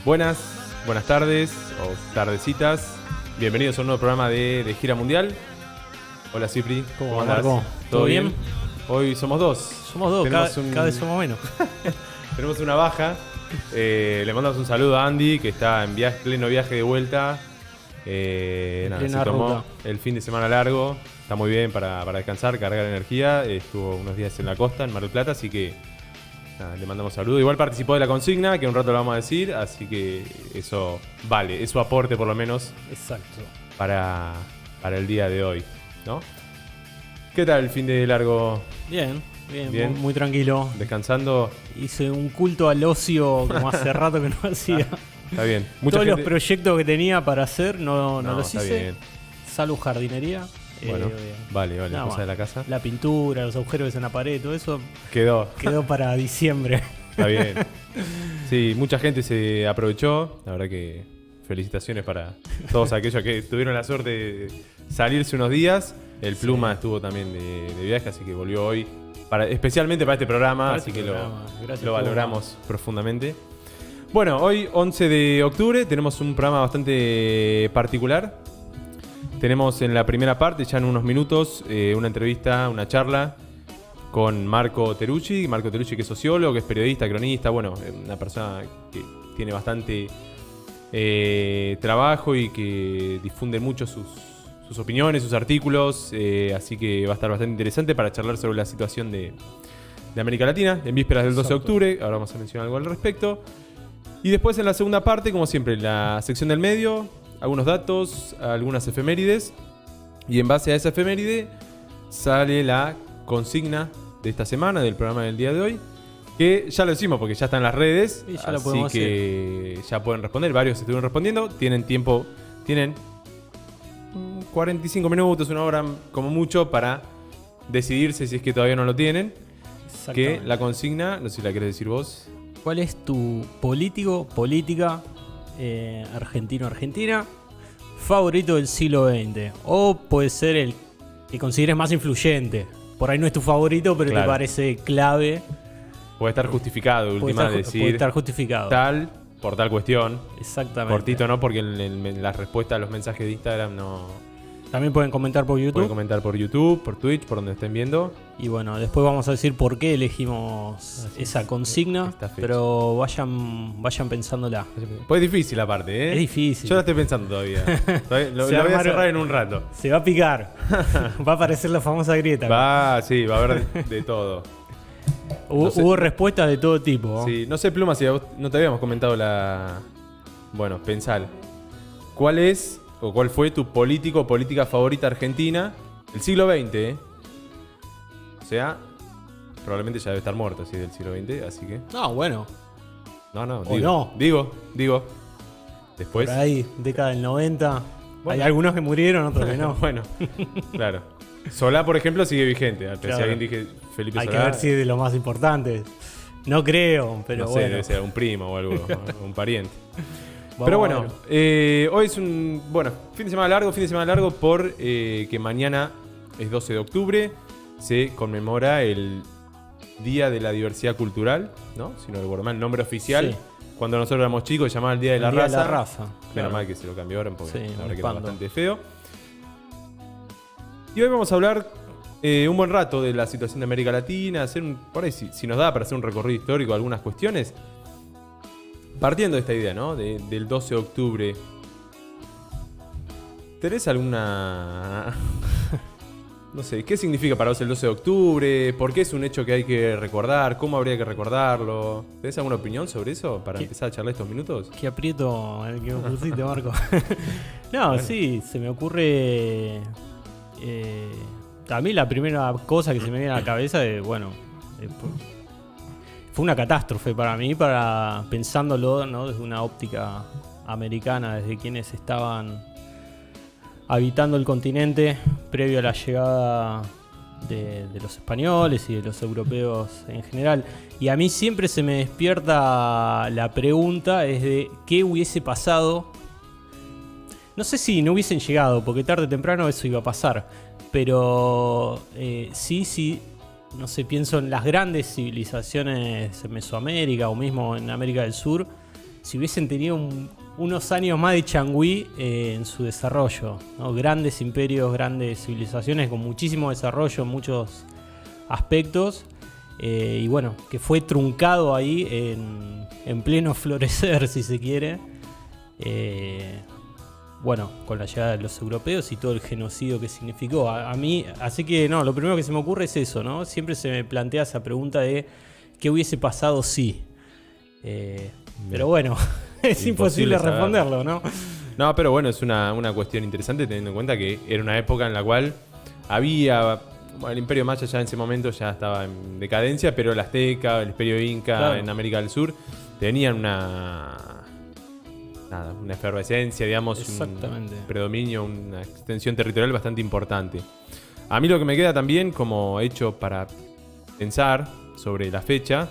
Buenas tardes o tardecitas. Bienvenidos a un nuevo programa de Gira Mundial. Hola Cipri, ¿Cómo andás? ¿Todo bien? Hoy somos dos. Somos dos, cada vez somos menos. Tenemos una baja. Le mandamos un saludo a Andy, que está en pleno viaje de vuelta. Se tomó ruta. el fin de semana largo. Está muy bien para descansar, cargar energía. Estuvo unos días en la costa, en Mar del Plata, así que nada, le mandamos saludos. Igual participó de la consigna, que un rato lo vamos a decir, así que eso vale, es su aporte por lo menos. Exacto. Para el día de hoy, ¿no? ¿Qué tal el fin de largo? Bien. Muy tranquilo. ¿Descansando? Hice un culto al ocio como hace rato que no hacía. Está bien. Todos los proyectos que tenía para hacer no los hice. Bien. Salvo jardinería. Bueno, vale, cosa de la casa. La pintura, los agujeros en la pared, todo eso Quedó para diciembre. Está bien. Sí, mucha gente se aprovechó. La verdad que felicitaciones para todos aquellos que tuvieron la suerte de salirse unos días. El Pluma estuvo también de viaje, así que volvió hoy especialmente para este programa, así que lo valoramos profundamente. Bueno, hoy 11 de octubre tenemos un programa bastante particular. Tenemos en la primera parte, ya en unos minutos, una entrevista, una charla con Marco Terrucci. Marco Terrucci, que es sociólogo, que es periodista, cronista, bueno, una persona que tiene bastante trabajo y que difunde mucho sus opiniones, sus artículos, así que va a estar bastante interesante para charlar sobre la situación de América Latina en vísperas del 12 de octubre. Ahora vamos a mencionar algo al respecto. Y después en la segunda parte, como siempre, la sección del medio, algunos datos, algunas efemérides, y en base a esa efeméride sale la consigna de esta semana, del programa del día de hoy, que ya lo decimos porque ya está en las redes, sí, así que hacer. Ya pueden responder, varios estuvieron respondiendo, tienen 45 minutos, una hora como mucho para decidirse si es que todavía no lo tienen. Que la consigna, no sé si la querés decir vos. ¿Cuál es tu política argentino-argentina favorito del siglo XX? O puede ser el que consideres más influyente. Por ahí no es tu favorito, pero te parece clave. Puede estar justificado, última decir. Puede estar justificado. Tal, por tal cuestión. Exactamente. Cortito no, porque en la respuesta a los mensajes de Instagram no. También pueden comentar por YouTube. Pueden comentar por YouTube, por Twitch, por donde estén viendo. Y bueno, después vamos a decir por qué elegimos esa consigna. Pero vayan pensándola. Pues es difícil aparte, ¿eh? Es difícil. Yo la estoy pensando todavía. Lo voy a cerrar en un rato. Se va a picar. Va a aparecer la famosa grieta. Va a haber de todo. Hubo respuestas de todo tipo. Sí, no sé, Pluma, si no te habíamos comentado la. Bueno, pensar. ¿Cuál es o cuál fue tu política favorita argentina del siglo XX? O sea, probablemente ya debe estar muerto si es del siglo XX, así que. No, bueno. No. Digo. Digo. Después. Por ahí, década del 90. Bueno. Hay algunos que murieron, otros que no. Bueno, claro. Solá, por ejemplo, sigue vigente. Claro. Si alguien dije Felipe Solá. Hay que ver si es de los más importantes. No creo, pero no sé, bueno. Debe ser un primo o algo, un pariente. Pero bueno, hoy es un fin de semana largo por que mañana es 12 de octubre, se conmemora el Día de la Diversidad Cultural, ¿no? Si no recuerdo mal, el nombre oficial. Sí. Cuando nosotros éramos chicos se llamaba el Día de la Raza. Día de la Raza. Menos mal que se lo cambiaron porque la verdad que era bastante feo. Y hoy vamos a hablar un buen rato de la situación de América Latina, hacer por ahí si nos da para hacer un recorrido histórico de algunas cuestiones. Partiendo de esta idea, ¿no? Del 12 de octubre. ¿Tenés alguna... no sé, ¿qué significa para vos el 12 de octubre? ¿Por qué es un hecho que hay que recordar? ¿Cómo habría que recordarlo? ¿Tenés alguna opinión sobre eso para empezar a charlar estos minutos? Qué aprieto el que me pusiste, Marco. No, bueno. Sí, se me ocurre... a mí la primera cosa que se me viene a la cabeza es, fue una catástrofe para mí, pensándolo, ¿no? Desde una óptica americana, desde quienes estaban habitando el continente previo a la llegada de los españoles y de los europeos en general. Y a mí siempre se me despierta la pregunta es de qué hubiese pasado. No sé si no hubiesen llegado, porque tarde o temprano eso iba a pasar. Pero sí, no sé, pienso en las grandes civilizaciones en Mesoamérica o mismo en América del Sur, si hubiesen tenido unos años más de changüí en su desarrollo, ¿no? Grandes imperios, grandes civilizaciones con muchísimo desarrollo en muchos aspectos, y bueno, que fue truncado ahí en pleno florecer, si se quiere, bueno, con la llegada de los europeos y todo el genocidio que significó. A mí, así que no, lo primero que se me ocurre es eso, ¿no? Siempre se me plantea esa pregunta de qué hubiese pasado si. Pero bueno, es imposible responderlo, ¿no? No, pero bueno, es una cuestión interesante teniendo en cuenta que era una época en la cual había... Bueno, el Imperio Maya ya en ese momento ya estaba en decadencia, pero el Azteca, el Imperio Inca, claro, en América del Sur tenían una efervescencia, digamos, un predominio, una extensión territorial bastante importante. A mí lo que me queda también como hecho para pensar sobre la fecha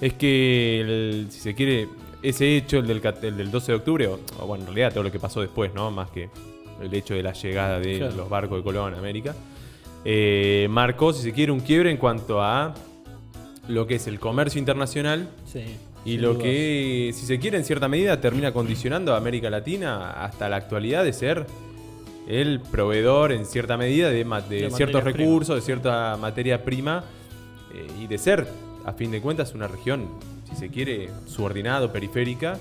es que, si se quiere, ese hecho, el del 12 de octubre, o bueno, en realidad todo lo que pasó después, ¿no? Más que el hecho de la llegada de los barcos de Colón a América, marcó, si se quiere, un quiebre en cuanto a lo que es el comercio internacional. Sí. Y lo que, si se quiere, en cierta medida termina condicionando a América Latina hasta la actualidad de ser el proveedor, en cierta medida, de ciertos recursos, de cierta materia prima, y de ser, a fin de cuentas, una región, si se quiere, subordinada o periférica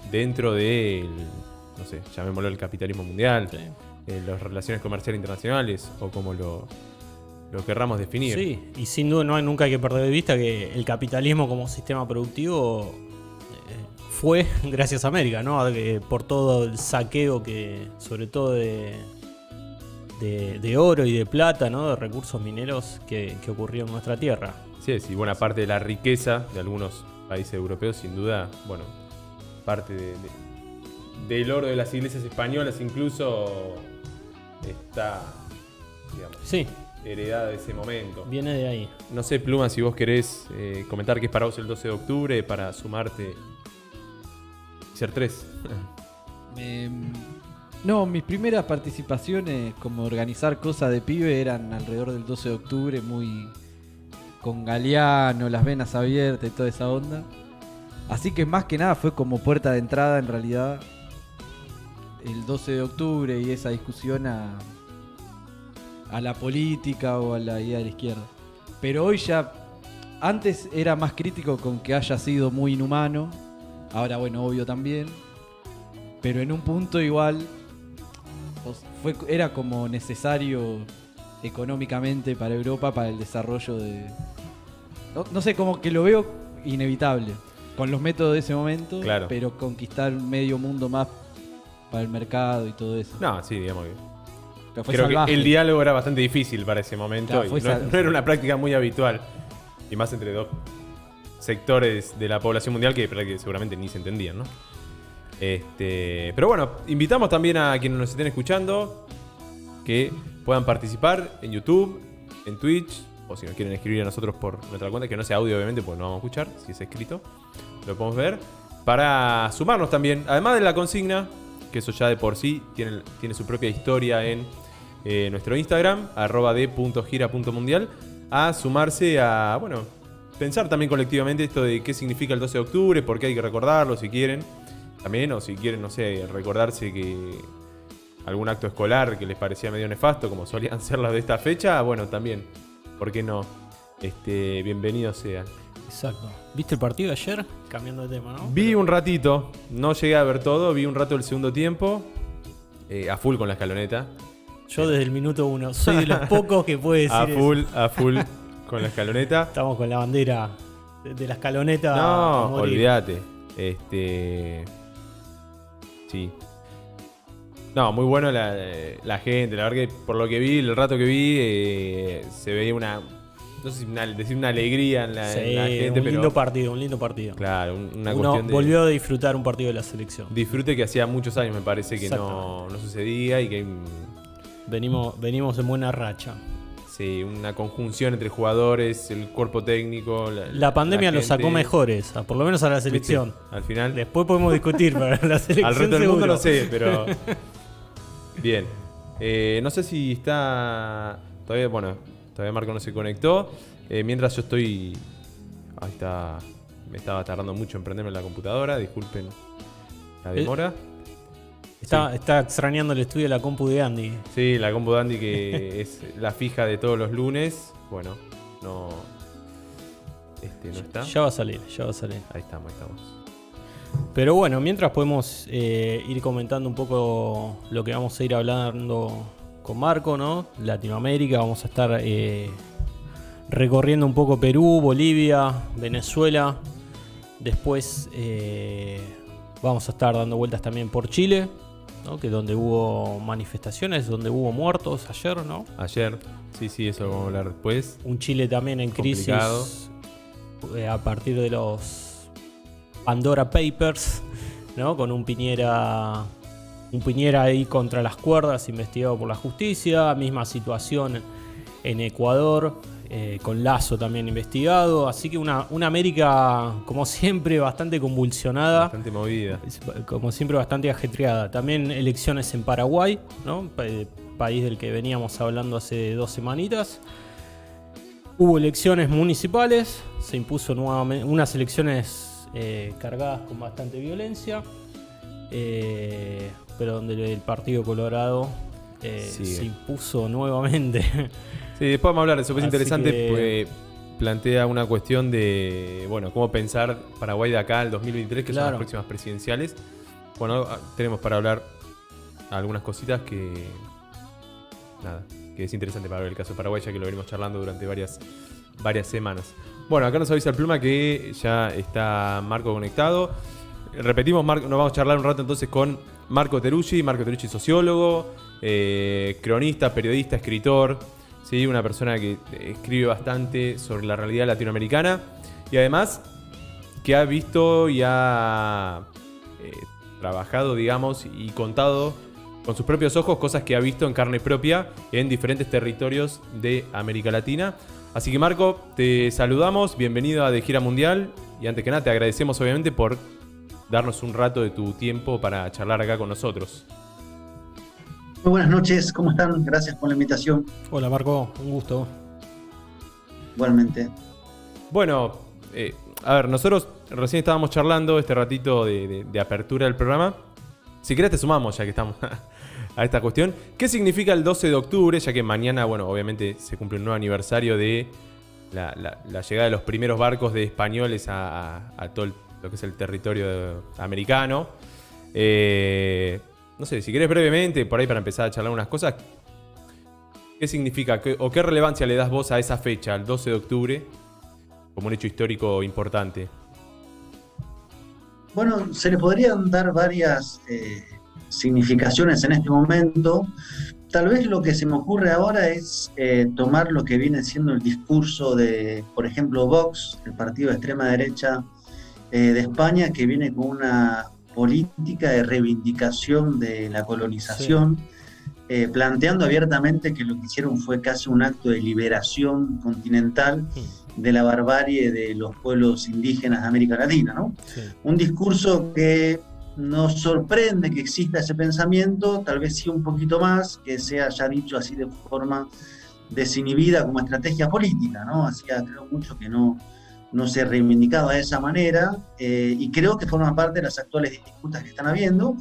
dentro del, no sé, llamémoslo el capitalismo mundial, las relaciones comerciales internacionales, o como lo querramos definir. Sí, y sin duda nunca hay que perder de vista que el capitalismo como sistema productivo fue gracias a América, ¿no? Por todo el saqueo que, sobre todo de oro y de plata, ¿no? De recursos mineros que ocurrió en nuestra tierra. Sí, sí, buena parte de la riqueza de algunos países europeos, sin duda, bueno, parte del oro de las iglesias españolas incluso está, digamos, sí, heredada de ese momento. Viene de ahí. No sé, Pluma, si vos querés comentar qué es para vos el 12 de octubre para sumarte y ser 3. No, mis primeras participaciones como organizar cosas de pibe eran alrededor del 12 de octubre, muy con Galeano, las venas abiertas y toda esa onda. Así que más que nada fue como puerta de entrada en realidad el 12 de octubre y esa discusión a la política o a la idea de la izquierda. Pero hoy ya, antes era más crítico con que haya sido muy inhumano, ahora bueno, obvio también, pero en un punto igual era como necesario económicamente para Europa, para el desarrollo de... No sé, como que lo veo inevitable, con los métodos de ese momento, claro, pero conquistar medio mundo más para el mercado y todo eso. No, sí, digamos que... Creo que el diálogo era bastante difícil para ese momento, claro, y no era una práctica muy habitual, y más entre dos sectores de la población mundial que seguramente ni se entendían, ¿no? Pero bueno, invitamos también a quienes nos estén escuchando que puedan participar en YouTube, en Twitch, o si nos quieren escribir a nosotros por nuestra cuenta, que no sea audio obviamente, pues no vamos a escuchar, si es escrito, lo podemos ver, para sumarnos también, además de la consigna, que eso ya de por sí tiene su propia historia en nuestro Instagram, @d.gira.mundial, a sumarse a, bueno, pensar también colectivamente esto de qué significa el 12 de octubre, por qué hay que recordarlo, si quieren, también, o si quieren, no sé, recordarse que algún acto escolar que les parecía medio nefasto, como solían ser las de esta fecha, bueno, también, ¿por qué no? Bienvenidos sean. Exacto. ¿Viste el partido ayer? Cambiando de tema, ¿no? Vi un ratito, no llegué a ver todo, vi un rato el segundo tiempo, a full con la escaloneta. Yo desde el minuto 1, soy de los pocos que puede decir a full con la escaloneta. Estamos con la bandera de la escaloneta. No, olvídate. Sí. No, muy bueno la gente, la verdad que por lo que vi, el rato que vi, se veía una... No sé si decir una alegría en la gente, pero... un lindo partido. Claro, una cuestión de... volvió a disfrutar un partido de la selección. Disfrute que hacía muchos años me parece que no sucedía y que... Venimos en buena racha. Sí, una conjunción entre jugadores, el cuerpo técnico... La pandemia los sacó mejores, por lo menos a la selección. ¿Viste? Al final... Después podemos discutir, pero la selección al resto del seguro. mundo no sé, pero... Bien. No sé si está... Todavía Marco no se conectó. Mientras yo estoy... Ahí está me estaba tardando mucho en prenderme la computadora, disculpen la demora. Está extrañando el estudio de la compu de Andy. Sí, la compu de Andy, que es la fija de todos los lunes. Bueno, no está. Ya va a salir. Ahí estamos. Pero bueno, mientras podemos ir comentando un poco lo que vamos a ir hablando con Marco, ¿no? Latinoamérica, vamos a estar recorriendo un poco Perú, Bolivia, Venezuela. Después vamos a estar dando vueltas también por Chile, ¿no? Que es donde hubo manifestaciones, donde hubo muertos ayer, ¿no? Ayer, sí, eso vamos a hablar después. Un Chile también en Complicado. crisis a partir de los Pandora Papers, ¿no? Con un Piñera ahí contra las cuerdas, investigado por la justicia. Misma situación en Ecuador, con Lasso también investigado. Así que una América, como siempre, bastante convulsionada. Bastante movida. Como siempre, bastante ajetreada. También elecciones en Paraguay, ¿no? País del que veníamos hablando hace 2 semanitas. Hubo elecciones municipales. Se impuso nuevamente unas elecciones cargadas con bastante violencia. Pero donde el Partido Colorado se impuso nuevamente. Sí, después vamos a hablar de eso, es interesante que... porque plantea una cuestión de, bueno, cómo pensar Paraguay de acá al 2023, que son las próximas presidenciales. Bueno, tenemos para hablar algunas cositas que es interesante para ver el caso de Paraguay, ya que lo venimos charlando durante varias semanas. Bueno, acá nos avisa el Pluma que ya está Marco conectado. Repetimos, nos vamos a charlar un rato entonces con Marco Teruggi, sociólogo, cronista, periodista, escritor, ¿sí? Una persona que escribe bastante sobre la realidad latinoamericana y además que ha visto y ha trabajado, digamos, y contado con sus propios ojos cosas que ha visto en carne propia en diferentes territorios de América Latina. Así que Marco, te saludamos, bienvenido a De Gira Mundial y antes que nada te agradecemos obviamente por darnos un rato de tu tiempo para charlar acá con nosotros. Muy buenas noches, ¿cómo están? Gracias por la invitación. Hola Marco, un gusto. Igualmente. Bueno, a ver, nosotros recién estábamos charlando este ratito de apertura del programa. Si querés te sumamos ya que estamos a esta cuestión. ¿Qué significa el 12 de octubre? Ya que mañana, bueno, obviamente se cumple un nuevo aniversario de la llegada de los primeros barcos de españoles a todo lo que es el territorio americano. No sé, si querés brevemente, por ahí para empezar a charlar unas cosas, ¿qué significa o qué relevancia le das vos a esa fecha, al 12 de octubre, como un hecho histórico importante? Bueno, se le podrían dar varias significaciones en este momento. Tal vez lo que se me ocurre ahora es tomar lo que viene siendo el discurso de, por ejemplo, Vox, el partido de extrema derecha de España, que viene con una política de reivindicación de la colonización, planteando abiertamente que lo que hicieron fue casi un acto de liberación continental de la barbarie de los pueblos indígenas de América Latina, ¿no? Sí. Un discurso que nos sorprende que exista ese pensamiento, tal vez sí un poquito más, que sea ya dicho así de forma desinhibida como estrategia política, ¿no? Hacía creo mucho que no se reivindicaba de esa manera, y creo que forma parte de las actuales disputas que están habiendo.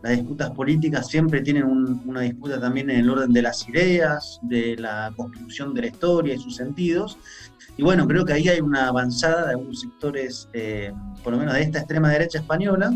Las disputas políticas siempre tienen una disputa también en el orden de las ideas, de la construcción de la historia y sus sentidos. Y bueno, creo que ahí hay una avanzada de algunos sectores, por lo menos de esta extrema derecha española.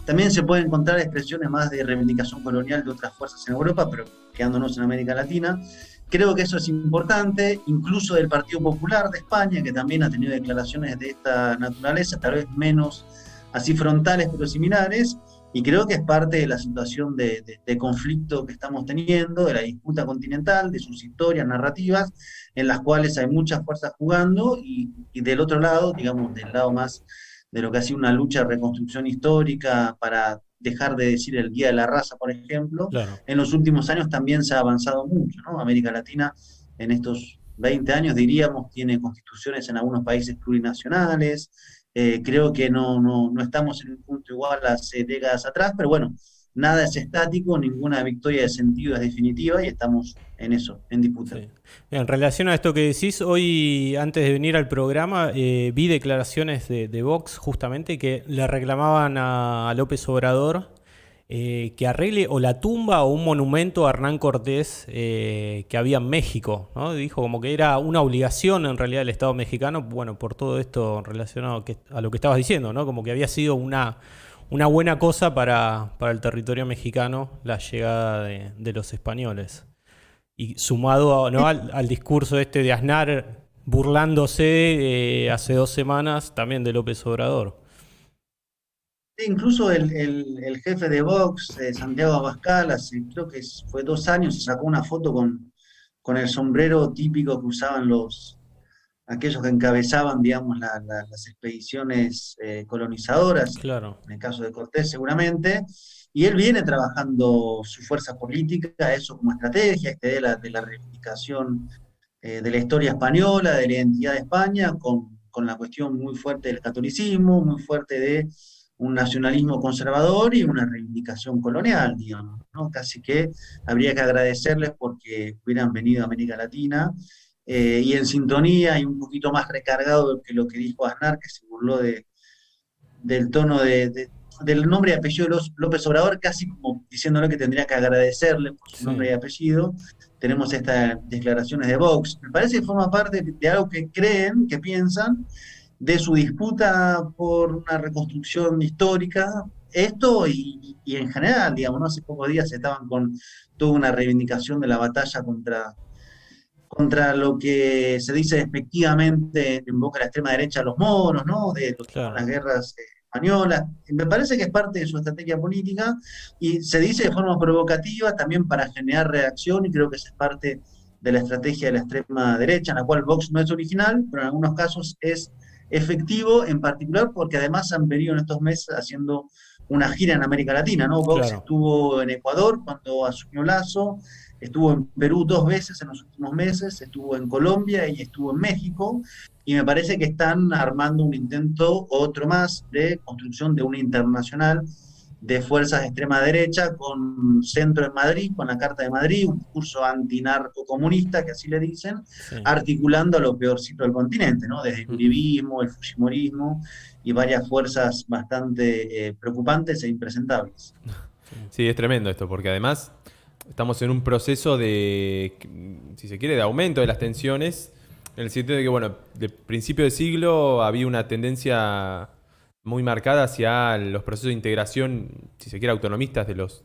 También se pueden encontrar expresiones más de reivindicación colonial de otras fuerzas en Europa, pero quedándonos en América Latina. Creo que eso es importante, incluso del Partido Popular de España, que también ha tenido declaraciones de esta naturaleza, tal vez menos así frontales, pero similares. Y creo que es parte de la situación de conflicto que estamos teniendo, de la disputa continental, de sus historias narrativas, en las cuales hay muchas fuerzas jugando, y del otro lado, digamos, del lado más de lo que ha sido una lucha de reconstrucción histórica para dejar de decir el Día de la Raza, por ejemplo, claro. En los últimos años también se ha avanzado mucho, ¿no? América Latina en estos 20 años, diríamos, tiene constituciones en algunos países plurinacionales. Creo que no estamos en un punto igual hace décadas atrás, pero bueno, nada es estático, ninguna victoria de sentido es definitiva y estamos en eso, en disputa. Sí. En relación a esto que decís, hoy antes de venir al programa vi declaraciones de Vox justamente que le reclamaban a López Obrador que arregle o la tumba o un monumento a Hernán Cortés que había en México, ¿no? Dijo como que era una obligación en realidad del Estado mexicano, bueno, por todo esto relacionado a lo que estabas diciendo, ¿no? Como que había sido una buena cosa para el territorio mexicano la llegada de los españoles. Y sumado, ¿no?, al discurso este de Aznar burlándose hace 2 semanas también de López Obrador. Incluso el jefe de Vox, Santiago Abascal, creo que fue 2 años, se sacó una foto con el sombrero típico que usaban aquellos que encabezaban, digamos, las expediciones colonizadoras, Claro. en el caso de Cortés seguramente, y él viene trabajando su fuerza política, eso como estrategia, de la reivindicación de la historia española, de la identidad de España, con la cuestión muy fuerte del catolicismo, muy fuerte de un nacionalismo conservador y una reivindicación colonial, digamos, ¿no? Casi que habría que agradecerles porque hubieran venido a América Latina y en sintonía y un poquito más recargado que lo que dijo Aznar, que se burló del tono del nombre y apellido de López Obrador, casi como diciéndole que tendría que agradecerle por su nombre y apellido. Tenemos estas declaraciones de Vox. Me parece que forma parte de algo que creen, que piensan, de su disputa por una reconstrucción histórica. Esto y en general, digamos, ¿no? Hace pocos días estaban con toda una reivindicación de la batalla contra lo que se dice despectivamente en boca de la extrema derecha, los moros, ¿no? De las guerras españolas. Me parece que es parte de su estrategia política y se dice de forma provocativa también para generar reacción, y creo que esa es parte de la estrategia de la extrema derecha, en la cual Vox no es original, pero en algunos casos es efectivo, en particular porque además han venido en estos meses haciendo una gira en América Latina, ¿no? Vox estuvo en Ecuador cuando asumió Lasso, estuvo en Perú 2 veces en los últimos meses, estuvo en Colombia y estuvo en México, y me parece que están armando un intento, otro más, de construcción de una internacional de fuerzas de extrema derecha, con centro en Madrid, con la Carta de Madrid, un discurso antinarcocomunista, que así le dicen, articulando a lo peorcito del continente, ¿no? Desde el uribismo, el fujimorismo y varias fuerzas bastante preocupantes e impresentables. Sí, es tremendo esto, porque además estamos en un proceso de, si se quiere, de aumento de las tensiones, en el sentido de que, bueno, de principio de siglo había una tendencia muy marcada hacia los procesos de integración, si se quiere, autonomistas de los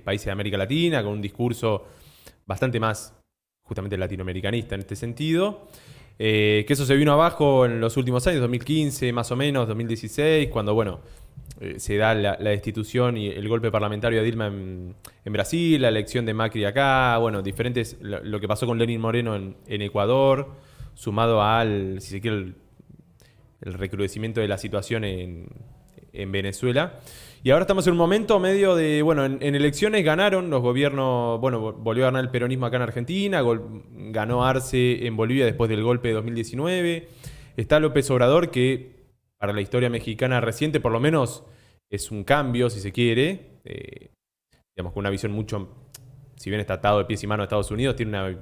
países de América Latina, con un discurso bastante más justamente latinoamericanista en este sentido. Que eso se vino abajo en los últimos años, 2015 más o menos, 2016, cuando, bueno, se da la destitución y el golpe parlamentario a Dilma en Brasil, la elección de Macri acá, bueno, diferentes, lo que pasó con Lenín Moreno en Ecuador, sumado al, si se quiere, el recrudecimiento de la situación en Venezuela. Y ahora estamos en un momento medio de, bueno, en elecciones ganaron los gobiernos, bueno, volvió a ganar el peronismo acá en Argentina, ganó Arce en Bolivia después del golpe de 2019. Está López Obrador, que para la historia mexicana reciente por lo menos es un cambio, si se quiere, digamos, con una visión mucho, si bien está atado de pies y manos a Estados Unidos, tiene una,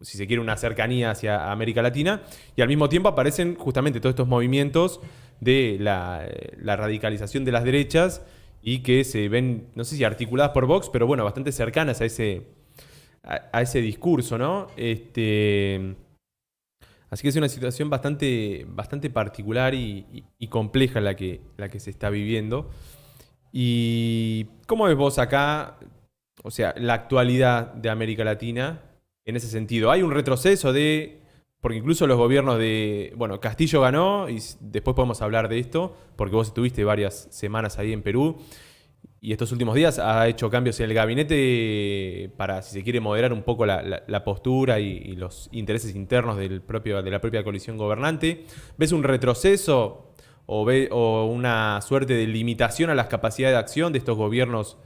si se quiere, una cercanía hacia América Latina, y al mismo tiempo aparecen justamente todos estos movimientos de la radicalización de las derechas y que se ven, no sé si articuladas por Vox, pero bueno, bastante cercanas a ese discurso, ¿no? Así que es una situación bastante particular y compleja la que se está viviendo. ¿Y cómo ves vos acá, o sea, la actualidad de América Latina en ese sentido? ¿Hay un retroceso porque incluso los gobiernos de, bueno, Castillo ganó, y después podemos hablar de esto, porque vos estuviste varias semanas ahí en Perú, y estos últimos días ha hecho cambios en el gabinete para, si se quiere, moderar un poco la postura y los intereses internos de la propia coalición gobernante? ¿Ves un retroceso o una suerte de limitación a las capacidades de acción de estos gobiernos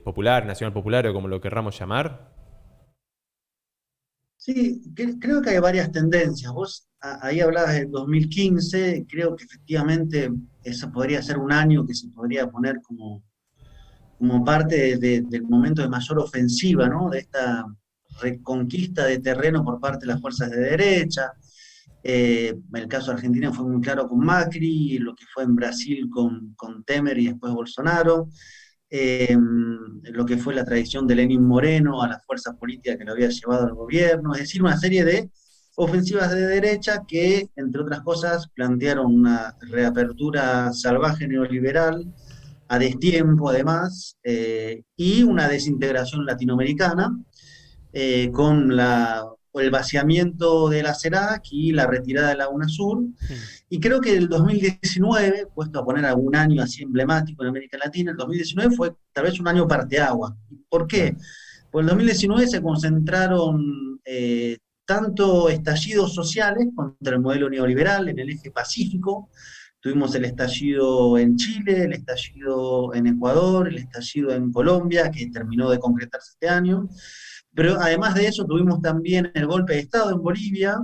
populares, nacional popular o como lo querramos llamar? Sí, creo que hay varias tendencias. Vos ahí hablabas del 2015, creo que efectivamente ese podría ser un año que se podría poner como parte del momento de mayor ofensiva, ¿no? De esta reconquista de terreno por parte de las fuerzas de derecha. El caso de Argentina fue muy claro con Macri, lo que fue en Brasil con Temer y después Bolsonaro, lo que fue la traición de Lenín Moreno a las fuerzas políticas que lo había llevado al gobierno, es decir, una serie de ofensivas de derecha que, entre otras cosas, plantearon una reapertura salvaje neoliberal, a destiempo además, y una desintegración latinoamericana, con el vaciamiento de la CELAC y la retirada de la UNASUR. Y creo que el 2019, puesto a poner algún año así emblemático en América Latina, el 2019 fue tal vez un año parteaguas. ¿Por qué? Pues en el 2019 se concentraron tanto estallidos sociales contra el modelo neoliberal en el eje pacífico. Tuvimos el estallido en Chile, el estallido en Ecuador, el estallido en Colombia, que terminó de concretarse este año. Pero además de eso tuvimos también el golpe de Estado en Bolivia,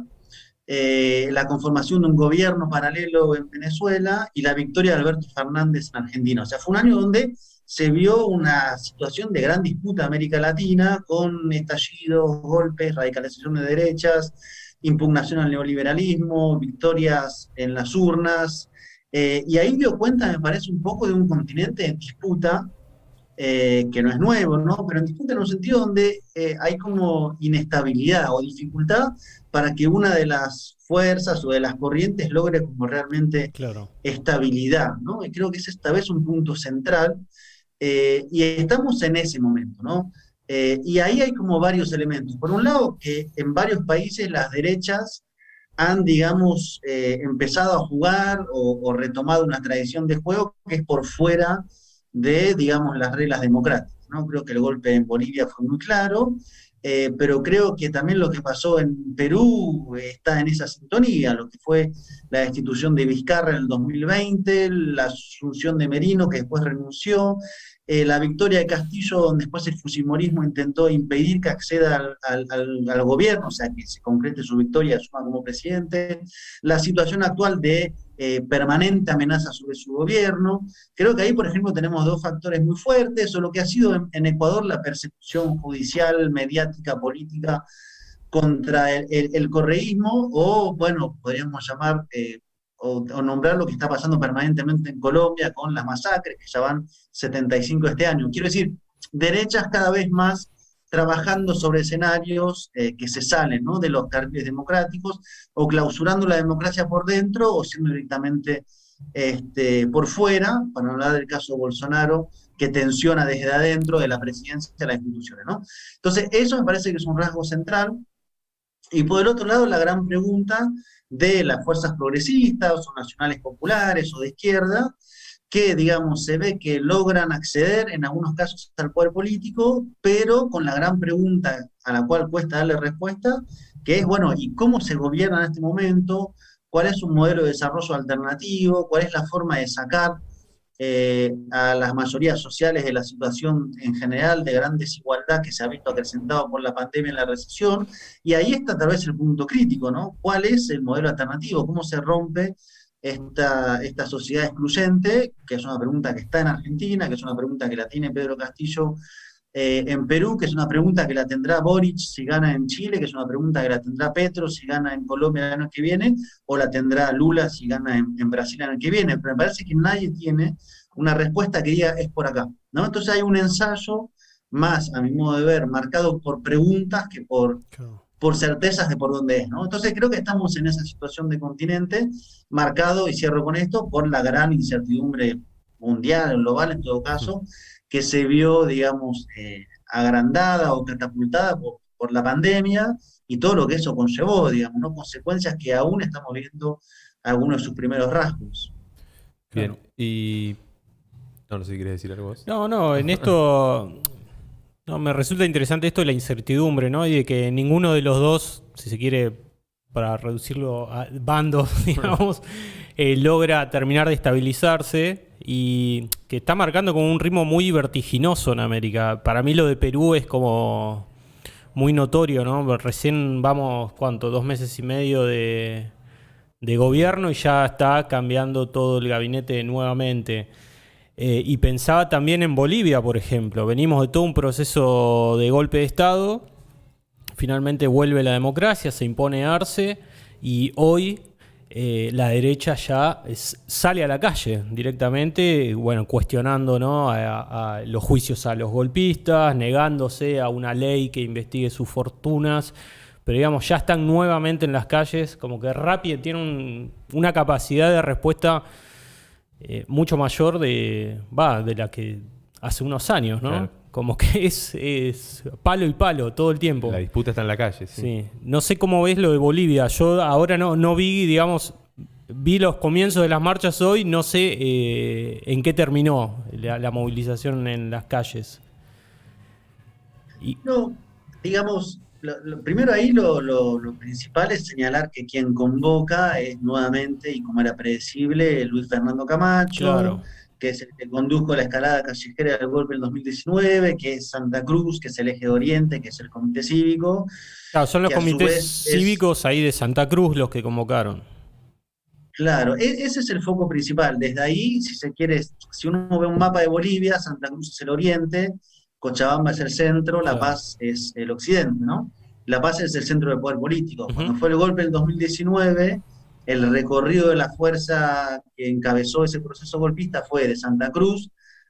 la conformación de un gobierno paralelo en Venezuela y la victoria de Alberto Fernández en Argentina. O sea, fue un año donde se vio una situación de gran disputa en América Latina, con estallidos, golpes, radicalización de derechas, impugnación al neoliberalismo, victorias en las urnas, y ahí dio cuenta, me parece, un poco de un continente en disputa, que no es nuevo, ¿no? Pero en disputa en un sentido donde hay como inestabilidad o dificultad para que una de las fuerzas o de las corrientes logre como realmente estabilidad, ¿no? Y creo que ese es esta vez un punto central, y estamos en ese momento, ¿no? Y ahí hay como varios elementos. Por un lado, que en varios países las derechas han, digamos, empezado a jugar o retomado una tradición de juego que es por fuera de, digamos, las reglas democráticas, ¿no? Creo que el golpe en Bolivia fue muy claro, pero creo que también lo que pasó en Perú está en esa sintonía, lo que fue la destitución de Vizcarra en el 2020, la asunción de Merino, que después renunció, la victoria de Castillo, donde después el fujimorismo intentó impedir que acceda al gobierno, o sea, que se concrete su victoria, asuma como presidente, la situación actual de permanente amenaza sobre su gobierno. Creo que ahí, por ejemplo, tenemos dos factores muy fuertes, o lo que ha sido en Ecuador la persecución judicial, mediática, política contra el correísmo, o, bueno, podríamos llamar o nombrar lo que está pasando permanentemente en Colombia con las masacres, que ya van 75 este año. Quiero decir, derechas cada vez más trabajando sobre escenarios que se salen, ¿no?, de los carriles democráticos, o clausurando la democracia por dentro, o siendo directamente por fuera, para no hablar del caso de Bolsonaro, que tensiona desde adentro de la presidencia a las instituciones, ¿no? Entonces, eso me parece que es un rasgo central. Y por el otro lado, la gran pregunta de las fuerzas progresistas, o nacionales populares, o de izquierda, que, digamos, se ve que logran acceder en algunos casos al poder político, pero con la gran pregunta a la cual cuesta darle respuesta, que es, bueno, ¿y cómo se gobierna en este momento? ¿Cuál es un modelo de desarrollo alternativo? ¿Cuál es la forma de sacar a las mayorías sociales de la situación en general de gran desigualdad que se ha visto acrecentado por la pandemia y la recesión? Y ahí está tal vez el punto crítico, ¿no? ¿Cuál es el modelo alternativo? ¿Cómo se rompe esta sociedad excluyente? Que es una pregunta que está en Argentina, que es una pregunta que la tiene Pedro Castillo en Perú, que es una pregunta que la tendrá Boric si gana en Chile, que es una pregunta que la tendrá Petro si gana en Colombia el año que viene, o la tendrá Lula si gana en Brasil el año que viene. Pero me parece que nadie tiene una respuesta que diga es por acá, ¿no? Entonces hay un ensayo más, a mi modo de ver, marcado por preguntas que por certezas de por dónde es, ¿no? Entonces creo que estamos en esa situación de continente marcado, y cierro con esto, por la gran incertidumbre mundial, global en todo caso, que se vio, digamos, agrandada o catapultada por la pandemia y todo lo que eso conllevó, digamos, ¿no? Consecuencias que aún estamos viendo algunos de sus primeros rasgos. Bien, y... No sé si quieres decir algo vos. No, en esto... No, me resulta interesante esto de la incertidumbre, ¿no? Y de que ninguno de los dos, si se quiere, para reducirlo a bandos, digamos, logra terminar de estabilizarse, y que está marcando como un ritmo muy vertiginoso en América. Para mí lo de Perú es como muy notorio, ¿no? Recién vamos, ¿cuánto? 2 meses y medio de de gobierno y ya está cambiando todo el gabinete nuevamente. Y pensaba también en Bolivia, por ejemplo. Venimos de todo un proceso de golpe de Estado. Finalmente vuelve la democracia, se impone Arce y hoy la derecha ya sale a la calle directamente, bueno, cuestionando, ¿no?, a los juicios a los golpistas, negándose a una ley que investigue sus fortunas, pero digamos, ya están nuevamente en las calles, como que rápido tiene una capacidad de respuesta mucho mayor de la que hace unos años, ¿no? Claro. Como que es palo y palo todo el tiempo. La disputa está en la calle, sí. Sí. No sé cómo ves lo de Bolivia. Yo ahora no vi, digamos, vi los comienzos de las marchas hoy, no sé en qué terminó la movilización en las calles. No, digamos, primero ahí lo principal es señalar que quien convoca es nuevamente, y como era predecible, Luis Fernando Camacho. Claro. Que es el que condujo la escalada callejera del golpe del 2019, que es Santa Cruz, que es el Eje de Oriente, que es el Comité Cívico. Claro, son los comités cívicos ahí de Santa Cruz los que convocaron. Claro, ese es el foco principal. Desde ahí, si se quiere, si uno ve un mapa de Bolivia, Santa Cruz es el oriente, Cochabamba es el centro, La Paz es el occidente, ¿no? La Paz es el centro de poder político. Cuando fue el golpe del 2019... el recorrido de la fuerza que encabezó ese proceso golpista fue de Santa Cruz,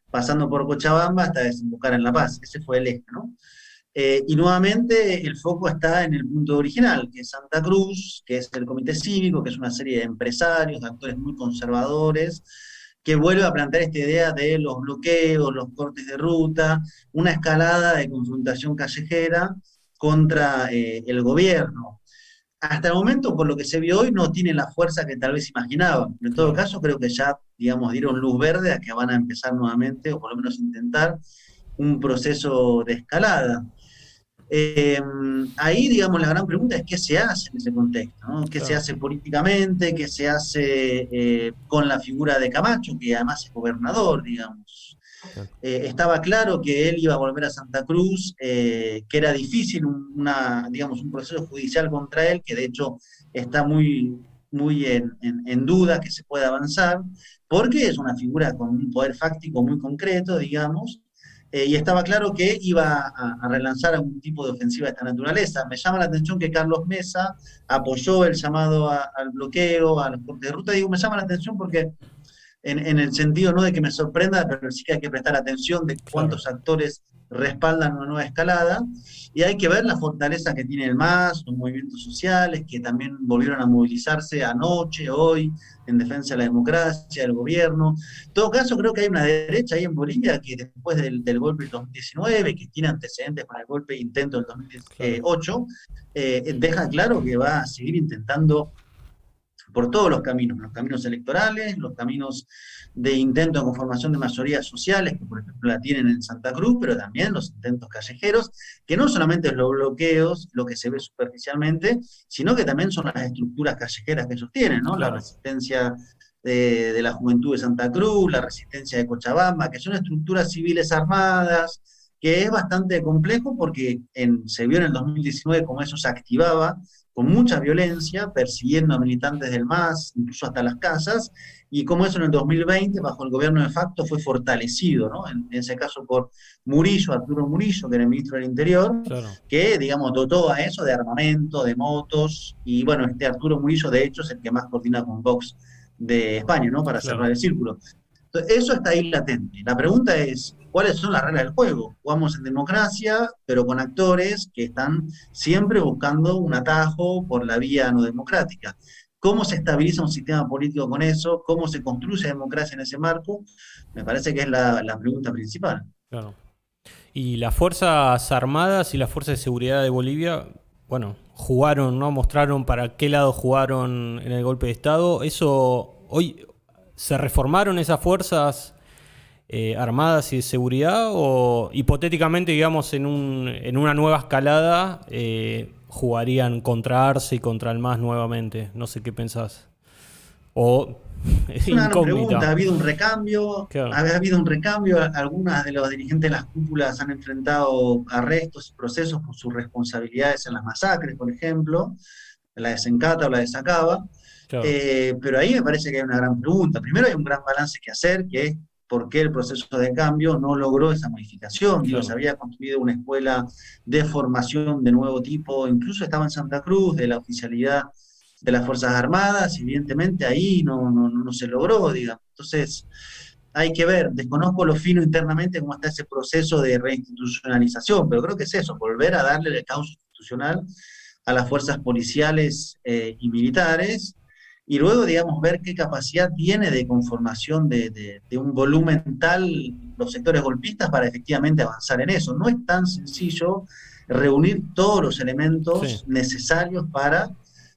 pasando por Cochabamba hasta desembocar en La Paz. Ese fue el eje, ¿no? Y nuevamente el foco está en el punto original, que es Santa Cruz, que es el Comité Cívico, que es una serie de empresarios, de actores muy conservadores, que vuelve a plantear esta idea de los bloqueos, los cortes de ruta, una escalada de confrontación callejera contra el gobierno. Hasta el momento, por lo que se vio hoy, no tiene la fuerza que tal vez imaginaban. En todo caso, creo que ya, digamos, dieron luz verde a que van a empezar nuevamente, o por lo menos intentar, un proceso de escalada. Ahí, digamos, la gran pregunta es qué se hace en ese contexto, ¿no? ¿Qué se hace políticamente? ¿Qué se hace con la figura de Camacho, que además es gobernador, digamos? Estaba claro que él iba a volver a Santa Cruz, que era difícil digamos, un proceso judicial contra él, que de hecho está muy en duda que se pueda avanzar, porque es una figura con un poder fáctico muy concreto, digamos, y estaba claro que iba a relanzar algún tipo de ofensiva de esta naturaleza. Me llama la atención que Carlos Mesa apoyó el llamado al bloqueo, a los cortes de ruta. Digo, me llama la atención porque en el sentido no de que me sorprenda, pero sí que hay que prestar atención de cuántos actores respaldan una nueva escalada, y hay que ver la fortaleza que tiene el MAS, los movimientos sociales, que también volvieron a movilizarse anoche, hoy, en defensa de la democracia, del gobierno. En todo caso, creo que hay una derecha ahí en Bolivia que después del golpe del 2019, que tiene antecedentes con el golpe de intento del 2018, deja claro que va a seguir intentando por todos los caminos electorales, los caminos de intento de conformación de mayorías sociales, que por ejemplo la tienen en Santa Cruz, pero también los intentos callejeros, que no solamente es los bloqueos, lo que se ve superficialmente, sino que también son las estructuras callejeras que ellos tienen, ¿no? La resistencia de la juventud de Santa Cruz, la resistencia de Cochabamba, que son estructuras civiles armadas, que es bastante complejo porque se vio en el 2019 cómo eso se activaba con mucha violencia, persiguiendo a militantes del MAS, incluso hasta las casas, y cómo eso en el 2020, bajo el gobierno de facto, fue fortalecido, ¿no? En ese caso por Murillo, Arturo Murillo, que era el ministro del Interior, que, digamos, dotó a eso de armamento, de motos, y bueno, Arturo Murillo, de hecho, es el que más coordina con Vox de España, ¿no? Para cerrar el círculo. Entonces, eso está ahí latente. La pregunta es, ¿cuáles son las reglas del juego? Jugamos en democracia, pero con actores que están siempre buscando un atajo por la vía no democrática. ¿Cómo se estabiliza un sistema político con eso? ¿Cómo se construye democracia en ese marco? Me parece que es la pregunta principal. Claro. Y las Fuerzas Armadas y las Fuerzas de Seguridad de Bolivia, bueno, jugaron, ¿no? Mostraron para qué lado jugaron en el golpe de Estado. Eso, hoy, ¿se reformaron esas fuerzas armadas y de seguridad? ¿O hipotéticamente, digamos, en una nueva escalada jugarían contra Arce y contra el MAS nuevamente? No sé qué pensás. O es una pregunta. Ha habido un recambio, claro. Ha habido un recambio. Algunas de los dirigentes de las cúpulas han enfrentado arrestos y procesos por sus responsabilidades en las masacres, por ejemplo. la desencata o la desacaba. Claro. Pero ahí me parece que hay una gran pregunta. Primero hay un gran balance que hacer, que es por qué el proceso de cambio no logró esa modificación. Digo, Claro. se había construido una escuela de formación de nuevo tipo, incluso estaba en Santa Cruz, de la oficialidad de las Fuerzas Armadas, y evidentemente ahí no se logró, digamos. Entonces, hay que ver, desconozco lo fino internamente cómo está ese proceso de reinstitucionalización, pero creo que es eso, volver a darle el cauce institucional a las fuerzas policiales y militares, y luego, digamos, ver qué capacidad tiene de conformación de un volumen tal los sectores golpistas para efectivamente avanzar en eso. No es tan sencillo reunir todos los elementos Sí. necesarios para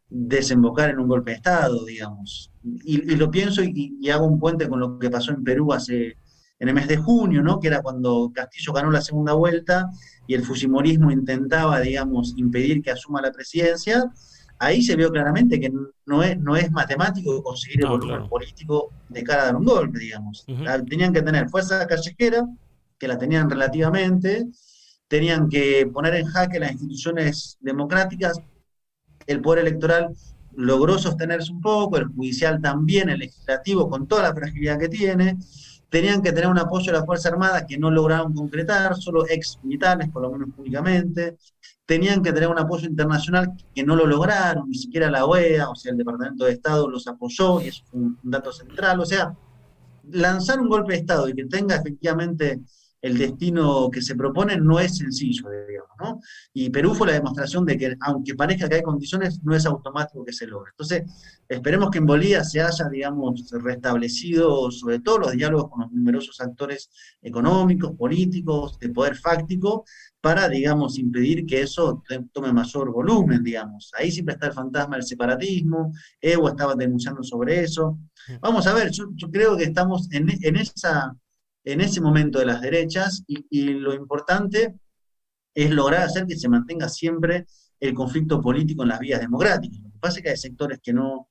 desembocar en un golpe de Estado, digamos. Y lo pienso y hago un puente con lo que pasó en Perú en el mes de junio, ¿no? Que era cuando Castillo ganó la segunda vuelta y el fujimorismo intentaba, digamos, impedir que asuma la presidencia. Ahí se vio claramente que no es matemático conseguir el No, volumen claro. político de cara a dar un golpe, digamos. Ujú. Tenían que tener fuerza callejera, que la tenían relativamente, tenían que poner en jaque las instituciones democráticas, el poder electoral logró sostenerse un poco, el judicial también, el legislativo con toda la fragilidad que tiene, tenían que tener un apoyo de la Fuerza Armada que no lograron concretar, solo ex militares, por lo menos públicamente, tenían que tener un apoyo internacional que no lo lograron, ni siquiera la OEA, o sea, el Departamento de Estado los apoyó, y eso fue un dato central, o sea, lanzar un golpe de Estado y que tenga efectivamente el destino que se propone no es sencillo, digamos, ¿no? Y Perú fue la demostración de que, aunque parezca que hay condiciones, no es automático que se logre. Entonces, esperemos que en Bolivia se haya, digamos, restablecido sobre todo los diálogos con los numerosos actores económicos, políticos, de poder fáctico, para, digamos, impedir que eso tome mayor volumen, digamos. Ahí siempre está el fantasma del separatismo, Evo estaba denunciando sobre eso. Vamos a ver, yo creo que estamos en ese momento de las derechas y lo importante es lograr hacer que se mantenga siempre el conflicto político en las vías democráticas. Lo que pasa es que hay sectores que no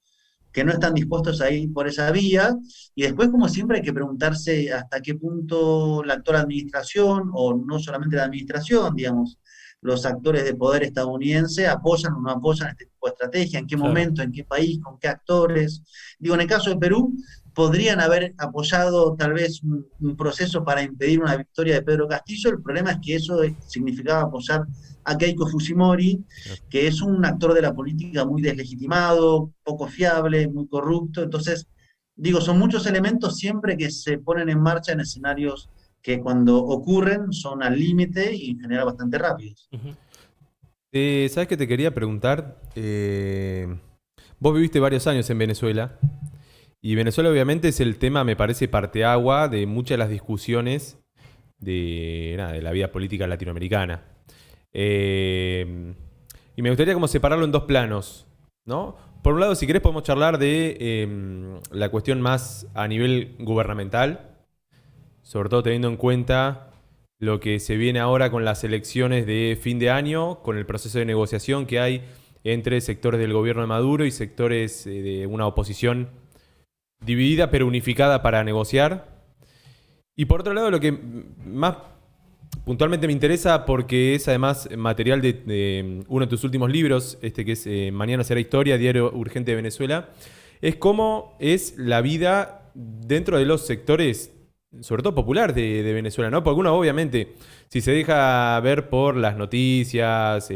están dispuestos a ir por esa vía, y después, como siempre, hay que preguntarse hasta qué punto la actual administración, o no solamente la administración, digamos, los actores de poder estadounidense apoyan o no apoyan este tipo de estrategia, en qué Claro. momento, en qué país, con qué actores. Digo, en el caso de Perú, podrían haber apoyado tal vez un proceso para impedir una victoria de Pedro Castillo. El problema es que eso significaba apoyar a Keiko Fujimori, que es un actor de la política muy deslegitimado, poco fiable, muy corrupto. Entonces, digo, son muchos elementos siempre que se ponen en marcha en escenarios que cuando ocurren son al límite y en general bastante rápidos. Ujú. ¿Sabes qué te quería preguntar? Vos viviste varios años en Venezuela. Y Venezuela obviamente es el tema, me parece, parteagua de muchas de las discusiones de la vida política latinoamericana. Y me gustaría como separarlo en dos planos, ¿no? Por un lado, si querés, podemos charlar de la cuestión más a nivel gubernamental, sobre todo teniendo en cuenta lo que se viene ahora con las elecciones de fin de año, con el proceso de negociación que hay entre sectores del gobierno de Maduro y sectores de una oposición dividida pero unificada para negociar. Y por otro lado, lo que más puntualmente me interesa, porque es además material de uno de tus últimos libros, que es Mañana será historia, Diario Urgente de Venezuela, es cómo es la vida dentro de los sectores, sobre todo popular, de Venezuela, ¿no? Porque uno, obviamente, si se deja ver por las noticias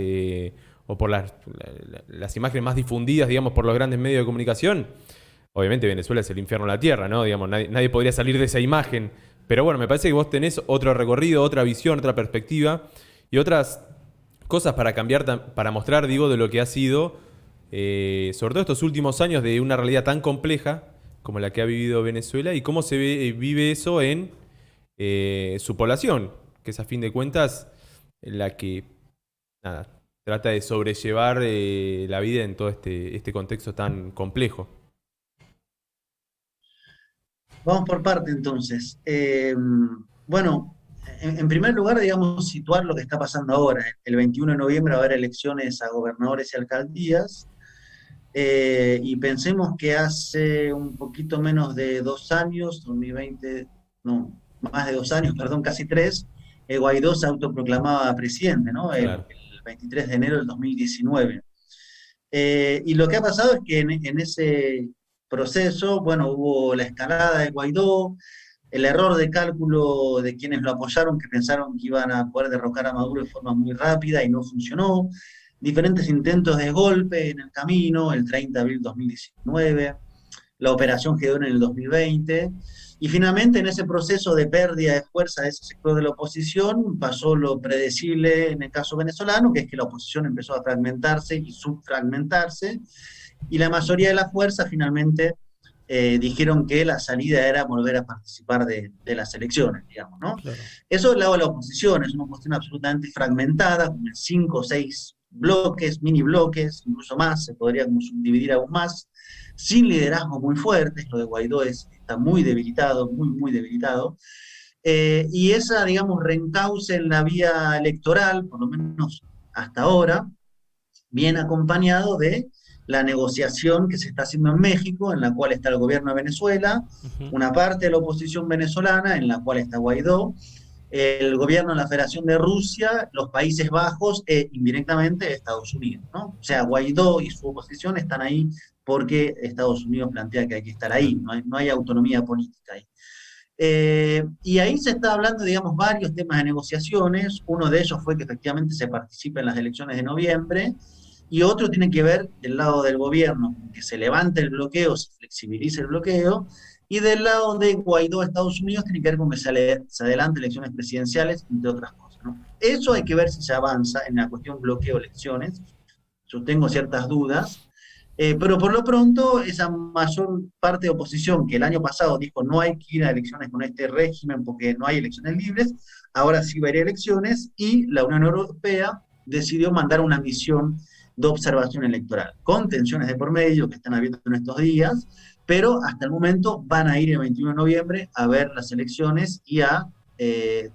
o por las imágenes más difundidas, digamos, por los grandes medios de comunicación, obviamente Venezuela es el infierno en la tierra, ¿no? Digamos, nadie podría salir de esa imagen. Pero bueno, me parece que vos tenés otro recorrido, otra visión, otra perspectiva y otras cosas para cambiar, para mostrar, digo, de lo que ha sido, sobre todo estos últimos años, de una realidad tan compleja como la que ha vivido Venezuela y cómo se vive eso en su población, que es a fin de cuentas la que trata de sobrellevar la vida en todo este contexto tan complejo. Vamos por parte entonces. Bueno, en primer lugar, digamos, situar lo que está pasando ahora. El 21 de noviembre va a haber elecciones a gobernadores y alcaldías. Y pensemos que hace un poquito menos de 2 años, 2020, no, más de 2 años, perdón, casi 3, Guaidó se autoproclamaba presidente, ¿no? Claro. El 23 de enero del 2019. Y lo que ha pasado es que en ese proceso, bueno, hubo la escalada de Guaidó, el error de cálculo de quienes lo apoyaron, que pensaron que iban a poder derrocar a Maduro de forma muy rápida y no funcionó. Diferentes intentos de golpe en el camino, el 30 de abril de 2019, la operación Gedón en el 2020, y finalmente en ese proceso de pérdida de fuerza de ese sector de la oposición pasó lo predecible en el caso venezolano, que es que la oposición empezó a fragmentarse y subfragmentarse, y la mayoría de la fuerza finalmente dijeron que la salida era volver a participar de las elecciones, digamos, ¿no? Claro. Eso del lado de la oposición, es una oposición absolutamente fragmentada, con 5 o 6 bloques, mini bloques, incluso más, se podría como subdividir aún más, sin liderazgo muy fuerte. Lo de Guaidó está muy debilitado, muy, muy debilitado, y esa, digamos, reencauce en la vía electoral, por lo menos hasta ahora, viene acompañado de la negociación que se está haciendo en México, en la cual está el gobierno de Venezuela, una parte de la oposición venezolana, en la cual está Guaidó, el gobierno de la Federación de Rusia, los Países Bajos e indirectamente Estados Unidos, ¿no? O sea, Guaidó y su oposición están ahí porque Estados Unidos plantea que hay que estar ahí, no hay autonomía política ahí. Y ahí se está hablando, digamos, varios temas de negociaciones. Uno de ellos fue que efectivamente se participe en las elecciones de noviembre, y otro tiene que ver del lado del gobierno, que se levante el bloqueo, se flexibilice el bloqueo, y del lado de Guaidó, Estados Unidos, tiene que ver con que se adelante elecciones presidenciales, entre otras cosas, ¿no? Eso hay que ver si se avanza en la cuestión bloqueo-elecciones. Yo tengo ciertas dudas, pero por lo pronto esa mayor parte de oposición que el año pasado dijo no hay que ir a elecciones con este régimen porque no hay elecciones libres, ahora sí va a haber elecciones, y la Unión Europea decidió mandar una misión de observación electoral, con tensiones de por medio que están habiendo en estos días, pero hasta el momento van a ir el 21 de noviembre a ver las elecciones y a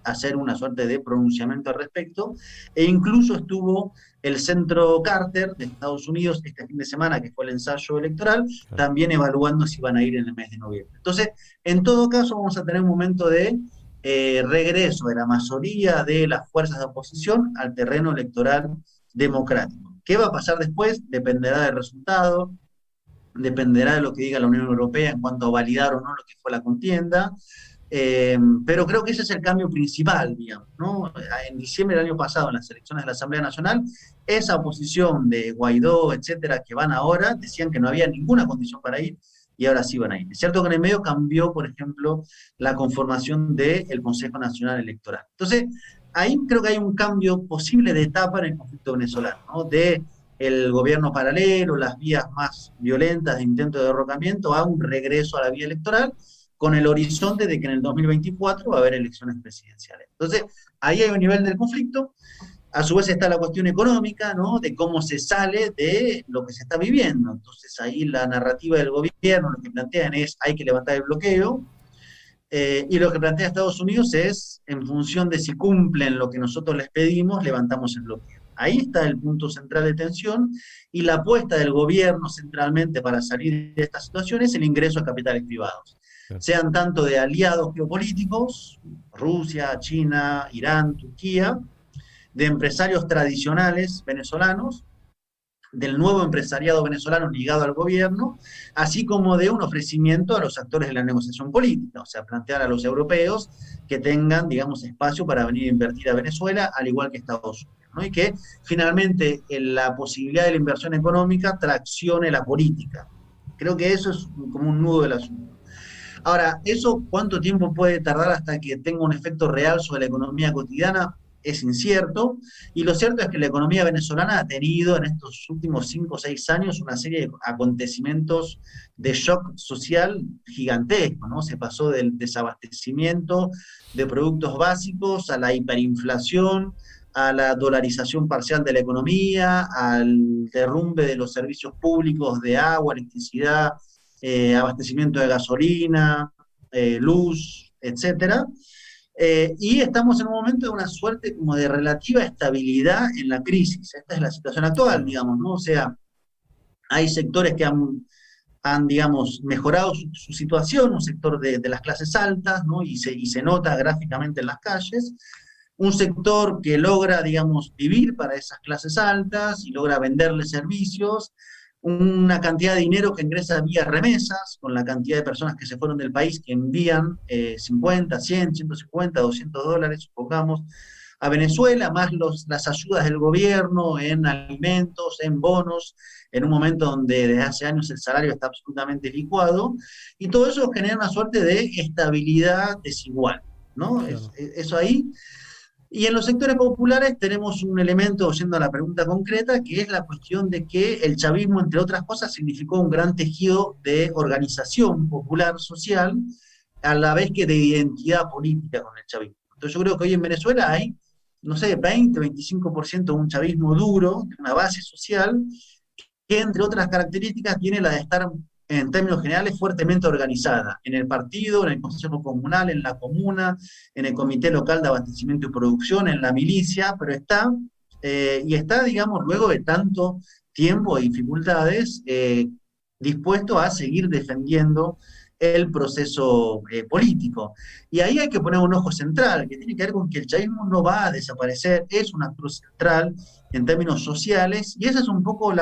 hacer una suerte de pronunciamiento al respecto, e incluso estuvo el Centro Carter de Estados Unidos este fin de semana, que fue el ensayo electoral, también evaluando si van a ir en el mes de noviembre. Entonces, en todo caso, vamos a tener un momento de regreso de la mayoría de las fuerzas de oposición al terreno electoral democrático. ¿Qué va a pasar después? Dependerá del resultado, dependerá de lo que diga la Unión Europea en cuanto a validar o no lo que fue la contienda, pero creo que ese es el cambio principal, digamos, ¿no? En diciembre del año pasado, en las elecciones de la Asamblea Nacional, esa oposición de Guaidó, etcétera, que van ahora, decían que no había ninguna condición para ir, y ahora sí van a ir. Es cierto que en el medio cambió, por ejemplo, la conformación del Consejo Nacional Electoral. Entonces, ahí creo que hay un cambio posible de etapa en el conflicto venezolano, ¿no? De el gobierno paralelo, las vías más violentas de intento de derrocamiento, a un regreso a la vía electoral, con el horizonte de que en el 2024 va a haber elecciones presidenciales. Entonces, ahí hay un nivel del conflicto. A su vez está la cuestión económica, ¿no? De cómo se sale de lo que se está viviendo. Entonces, ahí la narrativa del gobierno, lo que plantean es hay que levantar el bloqueo, y lo que plantea Estados Unidos es, en función de si cumplen lo que nosotros les pedimos, levantamos el bloqueo. Ahí está el punto central de tensión, y la apuesta del gobierno centralmente para salir de esta situación es el ingreso a capitales privados, sean tanto de aliados geopolíticos, Rusia, China, Irán, Turquía, de empresarios tradicionales venezolanos, del nuevo empresariado venezolano ligado al gobierno, así como de un ofrecimiento a los actores de la negociación política, o sea, plantear a los europeos que tengan, digamos, espacio para venir a invertir a Venezuela, al igual que Estados Unidos, ¿no? Y que finalmente la posibilidad de la inversión económica traccione la política. Creo que eso es como un nudo del asunto. Ahora, ¿eso cuánto tiempo puede tardar hasta que tenga un efecto real sobre la economía cotidiana? Es incierto, y lo cierto es que la economía venezolana ha tenido en estos últimos 5 o 6 años una serie de acontecimientos de shock social gigantesco, ¿no? Se pasó del desabastecimiento de productos básicos a la hiperinflación, a la dolarización parcial de la economía, al derrumbe de los servicios públicos de agua, electricidad, abastecimiento de gasolina, luz, etcétera. Y estamos en un momento de una suerte como de relativa estabilidad en la crisis. Esta es la situación actual, digamos, ¿no? O sea, hay sectores que han digamos, mejorado su situación, un sector de las clases altas, ¿no? Y se nota gráficamente en las calles, un sector que logra, digamos, vivir para esas clases altas y logra venderle servicios, una cantidad de dinero que ingresa vía remesas, con la cantidad de personas que se fueron del país que envían 50, 100, 150, $200, supongamos, a Venezuela, más las ayudas del gobierno en alimentos, en bonos, en un momento donde desde hace años el salario está absolutamente licuado, y todo eso genera una suerte de estabilidad desigual, ¿no? Claro. Eso ahí. Y en los sectores populares tenemos un elemento, yendo a la pregunta concreta, que es la cuestión de que el chavismo, entre otras cosas, significó un gran tejido de organización popular, social, a la vez que de identidad política con el chavismo. Entonces yo creo que hoy en Venezuela hay, no sé, 20, 25% de un chavismo duro, de una base social, que entre otras características tiene la de estar, en términos generales, fuertemente organizada, en el partido, en el consejo comunal, en la comuna, en el comité local de abastecimiento y producción, en la milicia, pero está, y está, digamos, luego de tanto tiempo y dificultades, dispuesto a seguir defendiendo el proceso político. Y ahí hay que poner un ojo central, que tiene que ver con que el chavismo no va a desaparecer, es un actor central en términos sociales, y esa es un poco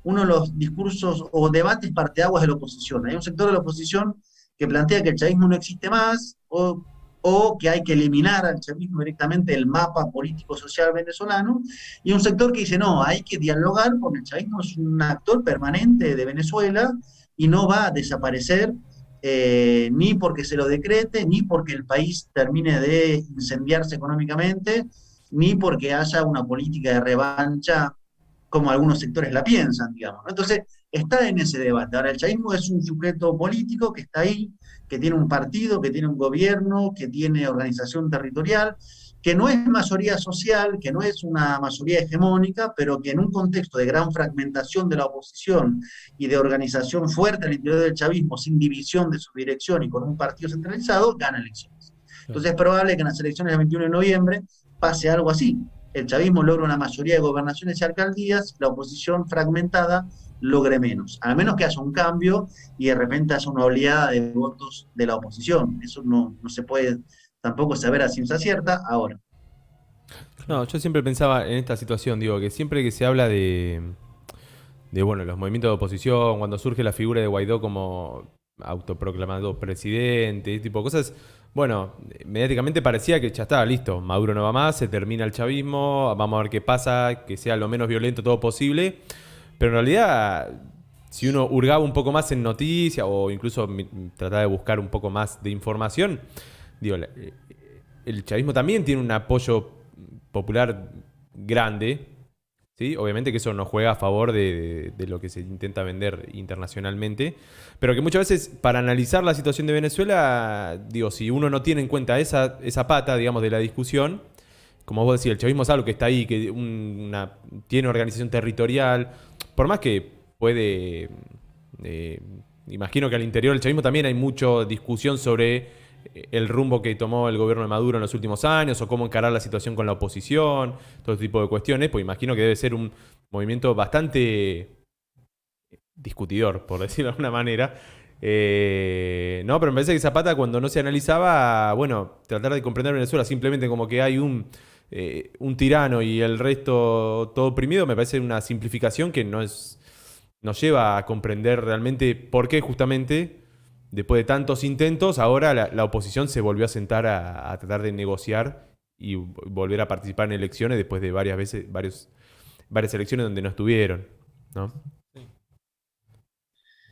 uno de los discursos o debates parteaguas de la oposición. Hay un sector de la oposición que plantea que el chavismo no existe más, o que hay que eliminar al chavismo directamente del mapa político-social venezolano, y un sector que dice, no, hay que dialogar porque el chavismo es un actor permanente de Venezuela y no va a desaparecer ni porque se lo decrete, ni porque el país termine de incendiarse económicamente, ni porque haya una política de revancha como algunos sectores la piensan, digamos, ¿no? Entonces, está en ese debate. Ahora, el chavismo es un sujeto político que está ahí, que tiene un partido, que tiene un gobierno, que tiene organización territorial, que no es mayoría social, que no es una mayoría hegemónica, pero que en un contexto de gran fragmentación de la oposición y de organización fuerte al interior del chavismo, sin división de su dirección y con un partido centralizado, gana elecciones. Entonces es probable que en las elecciones del 21 de noviembre pase algo así. El chavismo logra una mayoría de gobernaciones y alcaldías, la oposición fragmentada logre menos. A menos que haya un cambio y de repente haya una oleada de votos de la oposición. Eso no se puede tampoco saber a ciencia cierta ahora. No, yo siempre pensaba en esta situación, digo, que siempre que se habla bueno, los movimientos de oposición, cuando surge la figura de Guaidó como autoproclamado presidente, este tipo de cosas, bueno, mediáticamente parecía que ya estaba listo, Maduro no va más, se termina el chavismo, vamos a ver qué pasa, que sea lo menos violento todo posible, pero en realidad, si uno hurgaba un poco más en noticias o incluso trataba de buscar un poco más de información, digo, el chavismo también tiene un apoyo popular grande, ¿sí? Obviamente que eso no juega a favor de lo que se intenta vender internacionalmente, pero que muchas veces para analizar la situación de Venezuela, digo, si uno no tiene en cuenta esa pata, digamos, de la discusión, como vos decís, el chavismo es algo que está ahí, que tiene organización territorial, por más que puede, imagino que al interior del chavismo también hay mucha discusión sobre el rumbo que tomó el gobierno de Maduro en los últimos años o cómo encarar la situación con la oposición, todo este tipo de cuestiones, pues imagino que debe ser un movimiento bastante discutidor, por decirlo de alguna manera. No, pero me parece que Zapata, cuando no se analizaba, bueno, tratar de comprender Venezuela simplemente como que hay un tirano y el resto todo oprimido, me parece una simplificación que nos lleva a comprender realmente por qué justamente después de tantos intentos, ahora la oposición se volvió a sentar a tratar de negociar y volver a participar en elecciones después de varias elecciones donde no estuvieron, ¿no?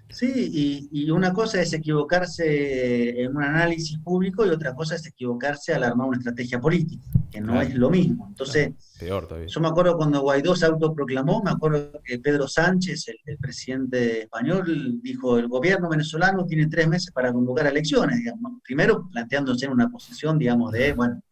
Sí, y una cosa es equivocarse en un análisis público y otra cosa es equivocarse al armar una estrategia política, que no Claro. es lo mismo. Entonces, Peor todavía. yo me acuerdo cuando Guaidó se autoproclamó, me acuerdo que Pedro Sánchez, el presidente español, dijo, el gobierno venezolano tiene 3 meses para convocar elecciones, digamos, ¿no? Primero planteándose en una posición, digamos, de, bueno,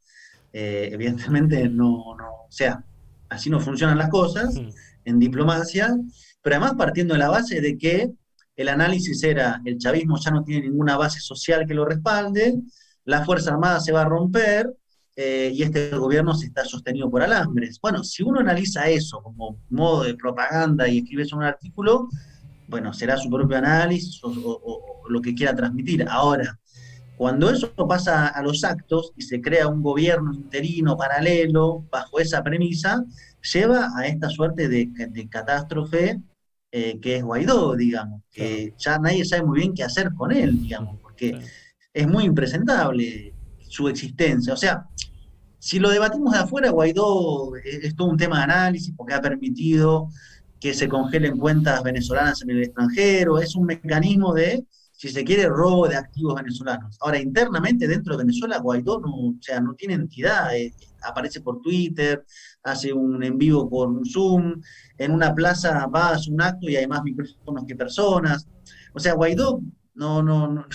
evidentemente o sea, así no funcionan las cosas en diplomacia, pero además partiendo de la base de que el análisis era, el chavismo ya no tiene ninguna base social que lo respalde, la Fuerza Armada se va a romper, y este gobierno se está sostenido por alambres. Bueno, si uno analiza eso como modo de propaganda y escribe eso en un artículo, bueno, será su propio análisis o lo que quiera transmitir. Ahora, Cuando eso pasa a los actos y se crea un gobierno interino paralelo bajo esa premisa, lleva a esta suerte de catástrofe que es Guaidó, digamos, Claro. que ya nadie sabe muy bien qué hacer con él, digamos, porque Sí. es muy impresentable su existencia. O sea, si lo debatimos de afuera, Guaidó es todo un tema de análisis porque ha permitido que se congelen cuentas venezolanas en el extranjero, es un mecanismo de, si se quiere, robo de activos venezolanos. Ahora, internamente dentro de Venezuela, Guaidó no, o sea, no tiene entidad, aparece por Twitter, hace un en vivo por un Zoom, en una plaza va a hacer un acto y hay más micrófonos que personas. O sea, Guaidó no,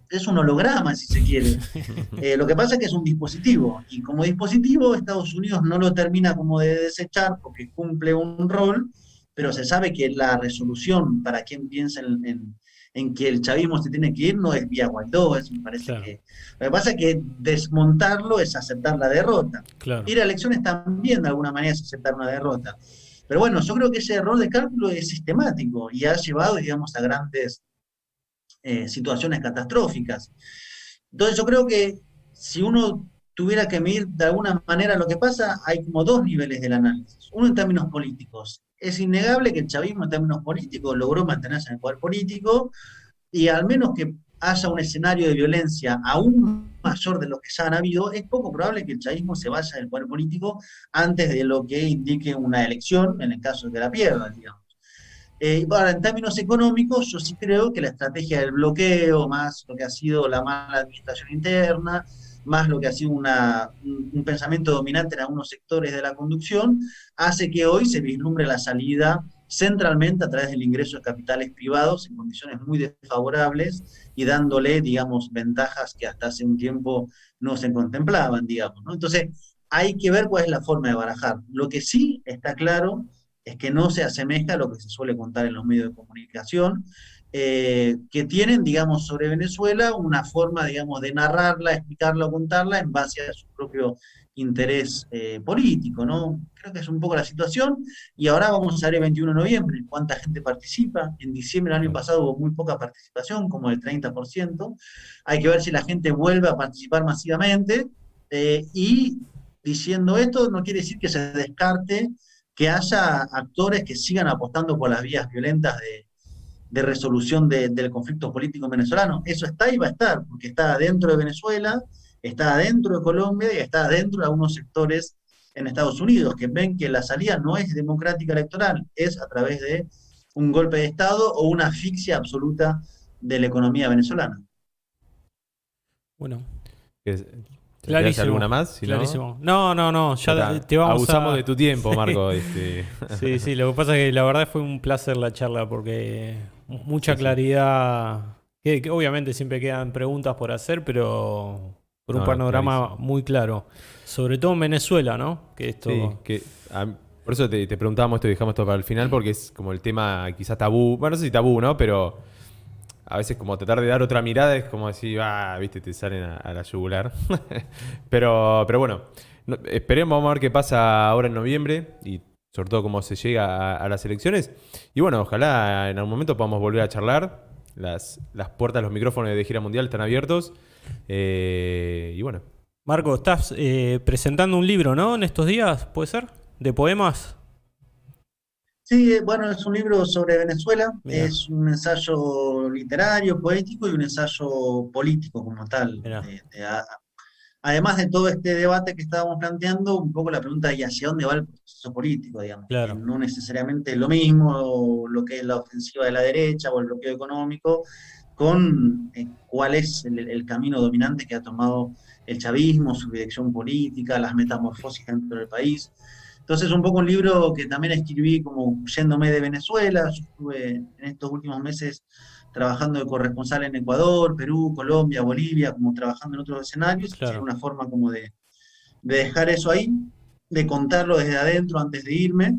es un holograma, si se quiere. Lo que pasa es que es un dispositivo, y como dispositivo Estados Unidos no lo termina como de desechar porque cumple un rol, pero se sabe que la resolución para quien piensa en que el chavismo se tiene que ir no es vía Guaidó, eso me parece Claro. que... Lo que pasa es que desmontarlo es aceptar la derrota. Claro. Ir a elecciones también de alguna manera es aceptar una derrota. Pero bueno, yo creo que ese error de cálculo es sistemático y ha llevado, digamos, a grandes situaciones catastróficas. Entonces yo creo que si uno tuviera que medir de alguna manera lo que pasa, hay como dos niveles del análisis. Uno en términos políticos. Es innegable que el chavismo en términos políticos logró mantenerse en el poder político y al menos que haya un escenario de violencia aún mayor de los que ya han habido, es poco probable que el chavismo se vaya del poder político antes de lo que indique una elección, en el caso de que la pierda, digamos. Ahora, en términos económicos, yo sí creo que la estrategia del bloqueo, más lo que ha sido la mala administración interna, más lo que ha sido un pensamiento dominante en algunos sectores de la conducción, hace que hoy se vislumbre la salida centralmente a través del ingreso de capitales privados en condiciones muy desfavorables y dándole, digamos, ventajas que hasta hace un tiempo no se contemplaban, digamos, ¿no? Entonces, hay que ver cuál es la forma de barajar. Lo que sí está claro es que no se asemeja a lo que se suele contar en los medios de comunicación, que tienen, digamos, sobre Venezuela una forma, digamos, de narrarla, explicarla o contarla en base a su propio interés político, ¿no? Creo que es un poco la situación, y ahora vamos a ver el 21 de noviembre cuánta gente participa. En diciembre del año pasado hubo muy poca participación, como el 30%. Hay que ver si la gente vuelve a participar masivamente, y diciendo esto no quiere decir que se descarte que haya actores que sigan apostando por las vías violentas de resolución del conflicto político venezolano. Eso está y va a estar, porque está dentro de Venezuela, está dentro de Colombia y está dentro de algunos sectores en Estados Unidos, que ven que la salida no es democrática electoral, es a través de un golpe de Estado o una asfixia absoluta de la economía venezolana. Bueno, ¿Te quedas alguna más? Si clarísimo. No, ya te vamos abusamos a... de tu tiempo, Marco. Sí, lo que pasa es que la verdad fue un placer la charla porque mucha claridad, que obviamente siempre quedan preguntas por hacer, pero por un panorama muy claro. Sobre todo en Venezuela, ¿no? Que esto... Sí, por eso te preguntábamos esto y dejamos esto para el final, porque es como el tema quizás tabú. Bueno, no sé si tabú, ¿no? Pero a veces como tratar de dar otra mirada es como decir, viste, te salen a la yugular. pero bueno, esperemos, vamos a ver qué pasa ahora en noviembre y sobre todo cómo se llega a las elecciones. Y bueno, ojalá en algún momento podamos volver a charlar. Las puertas, los micrófonos de Gira Mundial están abiertos. Y bueno. Marco, estás presentando un libro, ¿no? En estos días, ¿puede ser? ¿De poemas? Sí, bueno, es un libro sobre Venezuela, Mirá. es un ensayo literario, poético y un ensayo político como tal. Además de todo este debate que estábamos planteando, un poco la pregunta de hacia dónde va el proceso político, digamos. Claro. No necesariamente lo mismo lo que es la ofensiva de la derecha o el bloqueo económico, con cuál es el camino dominante que ha tomado el chavismo, su dirección política, las metamorfosis dentro del país. Entonces, un poco un libro que también escribí como yéndome de Venezuela. Yo estuve en estos últimos meses trabajando de corresponsal en Ecuador, Perú, Colombia, Bolivia, como trabajando en otros escenarios. Claro. Es una forma como de dejar eso ahí, de contarlo desde adentro antes de irme,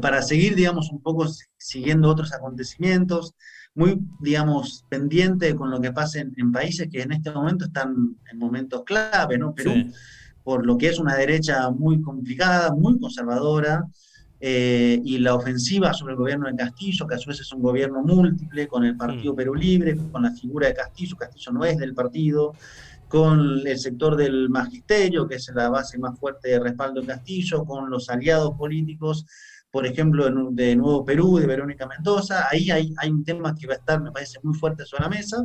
para seguir, digamos, un poco siguiendo otros acontecimientos, muy, digamos, pendiente con lo que pasa en países que en este momento están en momentos clave, ¿no? Perú, Sí. por lo que es una derecha muy complicada, muy conservadora, y la ofensiva sobre el gobierno de Castillo, que a su vez es un gobierno múltiple, con el Partido Perú Libre, con la figura de Castillo. Castillo no es del partido, con el sector del magisterio, que es la base más fuerte de respaldo de Castillo, con los aliados políticos, por ejemplo, de Nuevo Perú, de Verónica Mendoza. Ahí hay un tema que va a estar, me parece, muy fuerte sobre la mesa.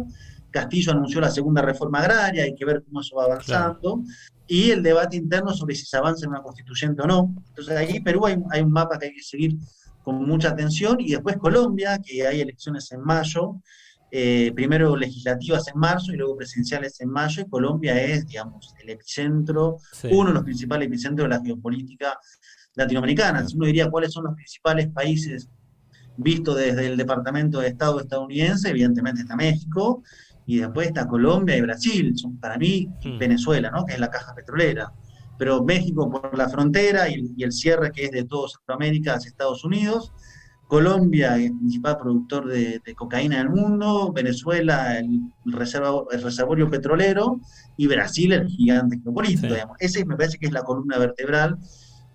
Castillo anunció la segunda reforma agraria, hay que ver cómo eso va avanzando, y el debate interno sobre si se avanza en una constituyente o no. Entonces ahí Perú hay un mapa que hay que seguir con mucha atención, y después Colombia, que hay elecciones en mayo, primero legislativas en marzo y luego presidenciales en mayo, y Colombia es, digamos, el epicentro, uno de los principales epicentros de la geopolítica latinoamericana. Si uno diría cuáles son los principales países vistos desde el Departamento de Estado estadounidense, evidentemente está México, y después está Colombia y Brasil, son para mí Venezuela, ¿no? Que es la caja petrolera, pero México por la frontera y el cierre que es de todo Centroamérica hacia Estados Unidos, Colombia, el principal productor de cocaína del mundo, Venezuela, el reservorio petrolero, y Brasil, el gigante geopolítico, digamos. Ese me parece que es la columna vertebral,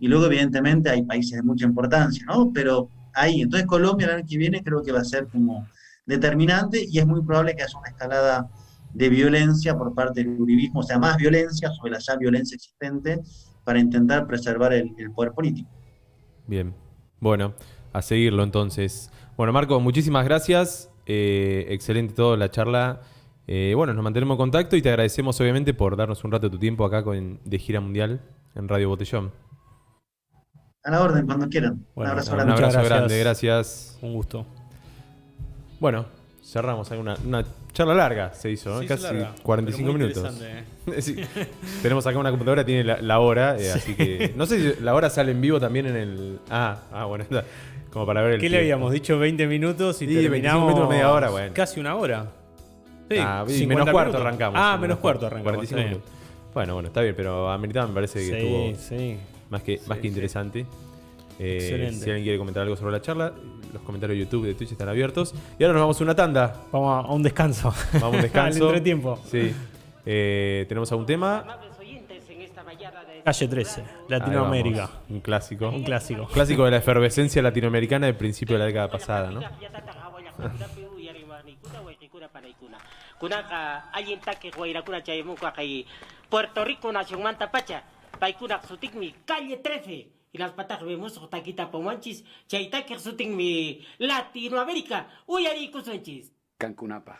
y luego evidentemente hay países de mucha importancia, ¿no? Pero ahí, entonces Colombia el año que viene creo que va a ser como determinante, y es muy probable que haya una escalada de violencia por parte del uribismo, o sea, más violencia sobre la ya violencia existente, para intentar preservar el poder político. Bien, bueno, a seguirlo entonces. Bueno, Marco, muchísimas gracias, excelente toda la charla. Bueno, nos mantenemos en contacto y te agradecemos obviamente por darnos un rato de tu tiempo acá de Gira Mundial en Radio Botellón. A la orden, cuando quieran. Bueno, un abrazo, un abrazo gracias. grande, gracias. Un gusto. Bueno, cerramos ahí una charla larga, se hizo, ¿no? Casi larga, 45 minutos. Sí. Tenemos acá una computadora, tiene la hora, así que... No sé si la hora sale en vivo también en el... bueno, está. Como para ver el ¿Qué tiempo. le habíamos dicho? 20 minutos y sí, terminamos... 25 minutos, media hora, bueno. Casi una hora. Sí, menos cuarto arrancamos. Menos cuarto arrancamos. 45 minutos. Bueno, está bien, pero ameritado me parece que estuvo más que interesante. Excelente. Si alguien quiere comentar algo sobre la charla, los comentarios de YouTube y de Twitch están abiertos. Y ahora nos vamos a una tanda. Vamos a un descanso. Vamos a un descanso. Al entretiempo. Sí. ¿Tenemos algún tema? Calle 13, Latinoamérica. Un clásico. Un clásico. Clásico de la efervescencia latinoamericana del principio de la década pasada, ¿no? Puerto Rico nación manta pacha, paikuna sutik mi calle 13 y las patas vemos taquita pomanchis, chaita que sutik mi Latinoamérica, uyari kusunchis. Cancunapa.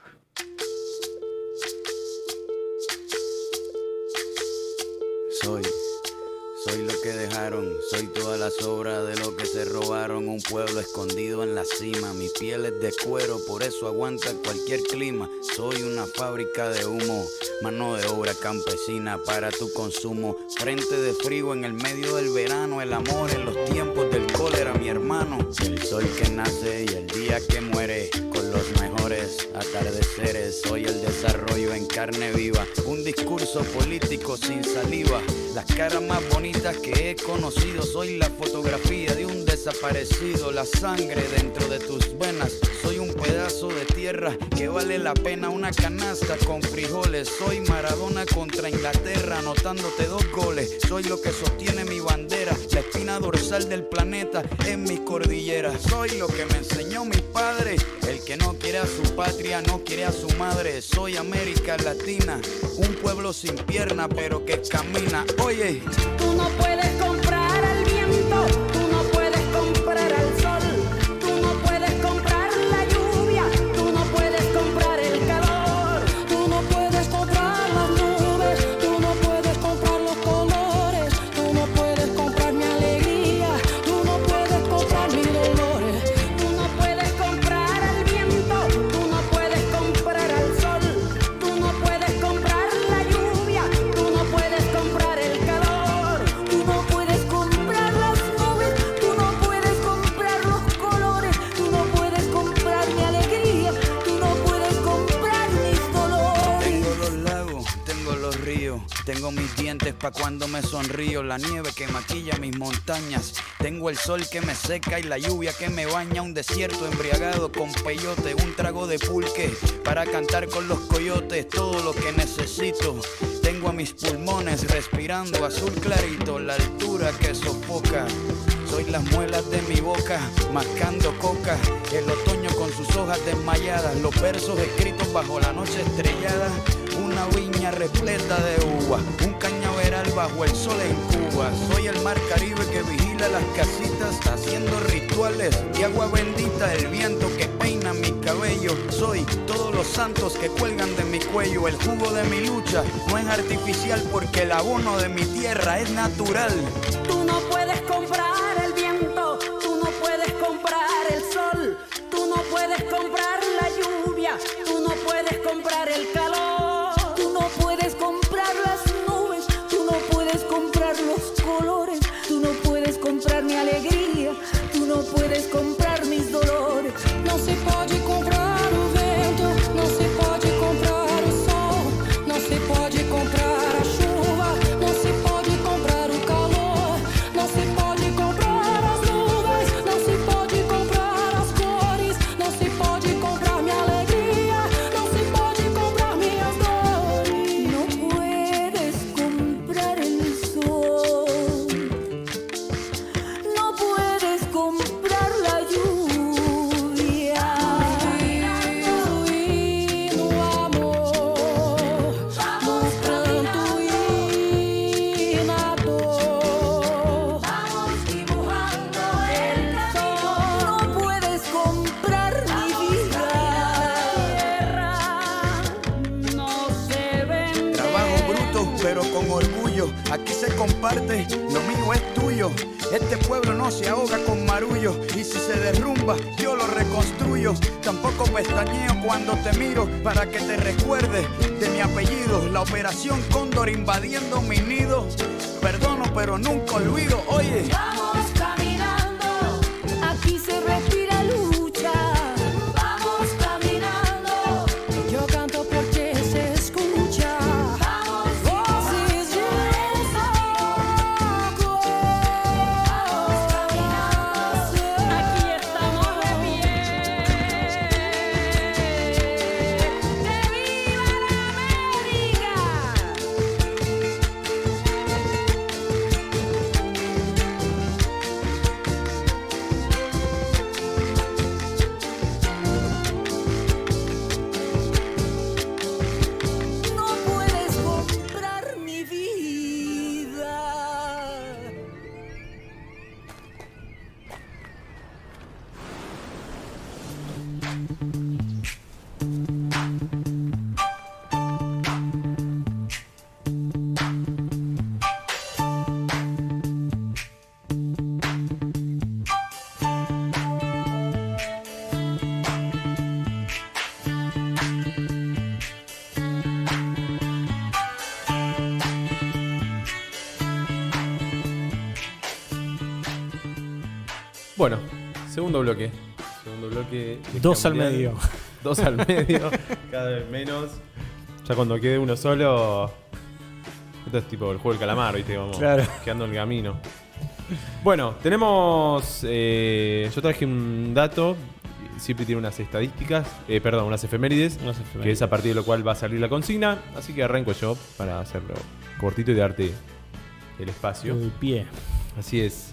Soy lo que dejaron, soy toda la sobra de lo que se robaron. Un pueblo escondido en la cima, mi piel es de cuero, por eso aguanta cualquier clima. Soy una fábrica de humo, mano de obra campesina para tu consumo. Frente de frío en el medio del verano, el amor en los tiempos del cólera, mi hermano. El sol que nace y el día que muere, con los mejores atardeceres. Soy el desarrollo en carne viva, un discurso político sin saliva. Las caras más bonitas que he conocido, soy la fotografía de un desaparecido. La sangre dentro de tus venas, soy un pedazo de tierra que vale la pena una canasta con frijoles. Soy Maradona contra Inglaterra, anotándote 2 goles. Soy lo que sostiene mi bandera, la espina dorsal del planeta en mis cordilleras. Soy lo que me enseñó mi padre, el que no quiere a su patria, no quiere a su madre. Soy América Latina, un pueblo sin pierna pero que camina. Oye, tú no puedes comprar al viento, tú no puedes comprar al sol, tú no puedes comprar la lluvia, tú no puedes comprar el calor, tú no puedes comprar las nubes, tú no puedes comprar los colores, tú no puedes comprar mi alegría, tú no puedes comprar mis dolores, tú no puedes comprar al viento, tú no puedes comprar al sol, tú no puedes comprar la lluvia, tú no puedes comprar el calor, tú no puedes comprar las nubes, tú no puedes comprar los colores, tú no puedes comprar mi alegría, tú no puedes comprar mis dolores. tengo los lagos, tengo los ríos, tengo mis dientes pa' cuando me sonrío, la nieve que maquilla mis montañas, tengo el sol que me seca y la lluvia que me baña, un desierto embriagado con peyote, un trago de pulque para cantar con los coyotes, todo lo que necesito. Tengo a mis pulmones respirando azul clarito, la altura que sofoca Soy las muelas de mi boca, mascando coca. El otoño con sus hojas desmayadas, los versos escritos bajo la noche estrellada. Una viña repleta de uva, un cañaveral bajo el sol en Cuba. Soy el mar Caribe que vigila las casitas, haciendo rituales de agua bendita. El viento que peina mi cabello. Soy todos los santos que cuelgan de mi cuello. El jugo de mi lucha no es artificial, porque el abono de mi tierra es natural. Tú no puedes comprar el viento, tú no puedes comprar el sol, tú no puedes comprar la lluvia, tú no puedes comprar el calor, tú no puedes comprar las nubes, tú no puedes comprar los colores, tú no puedes comprar mi alegría, tú no puedes comprar mis dolores. Não se pode comprar o vento, não se pode comprar o sol, não se pode comprar a chuva, não se pode comprar o calor, não se pode comprar as nuvens, não se pode comprar as cores, não se pode comprar minha alegria, não se pode comprar minhas dores. Não puedes comprar el sol, no puedes comprar la lluvia. Y no amor, no pranto y nado. Vamos dibujando el sol. No puedes comprar mi vida. No se vende. Trabajo bruto, pero con orgullo. Aquí se comparte, lo mío es tuyo. Este pueblo no se ahoga con marullo, y si se derrumba, yo lo reconstruyo. Tampoco pestañeo cuando te miro, para que te recuerdes de mi apellido. La operación Cóndor invadiendo mi nido. Perdono, pero nunca olvido. Oye, Vamos caminando, aquí se respira lucha. Vamos caminando, yo canto porque se escucha. Vamos voces de desahogo. Vamos caminando, aquí estamos de pie. ¡Que viva la América! No puedes comprar mi vida. Bueno, segundo bloque. Segundo bloque. de Dos al Mundial. medio. Dos al medio. Cada vez menos. Ya cuando quede uno solo. Esto es tipo el juego del calamar, ¿viste? Vamos Claro. quedando en el camino. Bueno, tenemos. Yo traje un dato. Siempre tiene unas estadísticas. Perdón, unas efemérides. No sé, efemérides. Que es a partir de lo cual va a salir la consigna. Así que arranco yo para hacerlo cortito y darte el espacio. El pie. Así es.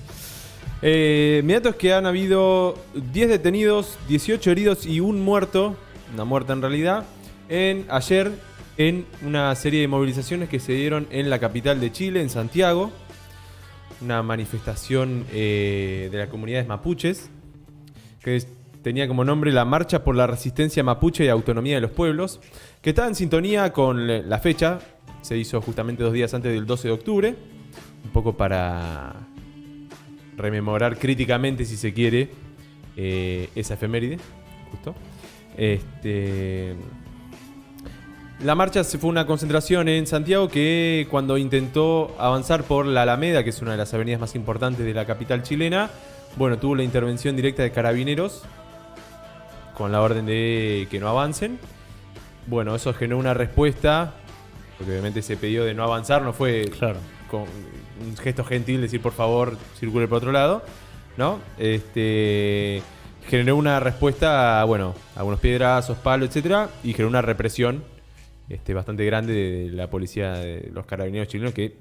Mi dato es que han habido 10 detenidos, 18 heridos y un muerto, una muerta en realidad, ayer en una serie de movilizaciones que se dieron en la capital de Chile, en Santiago. Una manifestación de las comunidades mapuches, que tenía como nombre la Marcha por la Resistencia Mapuche y Autonomía de los Pueblos, que estaba en sintonía con la fecha. Se hizo justamente 2 días antes del 12 de octubre, un poco para rememorar críticamente, si se quiere, esa efeméride, justo. La marcha fue una concentración en Santiago que, cuando intentó avanzar por la Alameda, que es una de las avenidas más importantes de la capital chilena, bueno, tuvo la intervención directa de carabineros con la orden de que no avancen. Bueno, eso generó una respuesta, porque obviamente se pidió de no avanzar, no fue Claro. con un gesto gentil decir por favor circule por otro lado, ¿no? Generó una respuesta, bueno, algunos piedrazos, palos, etcétera, y generó una represión bastante grande de la policía, de los carabineros chilenos, que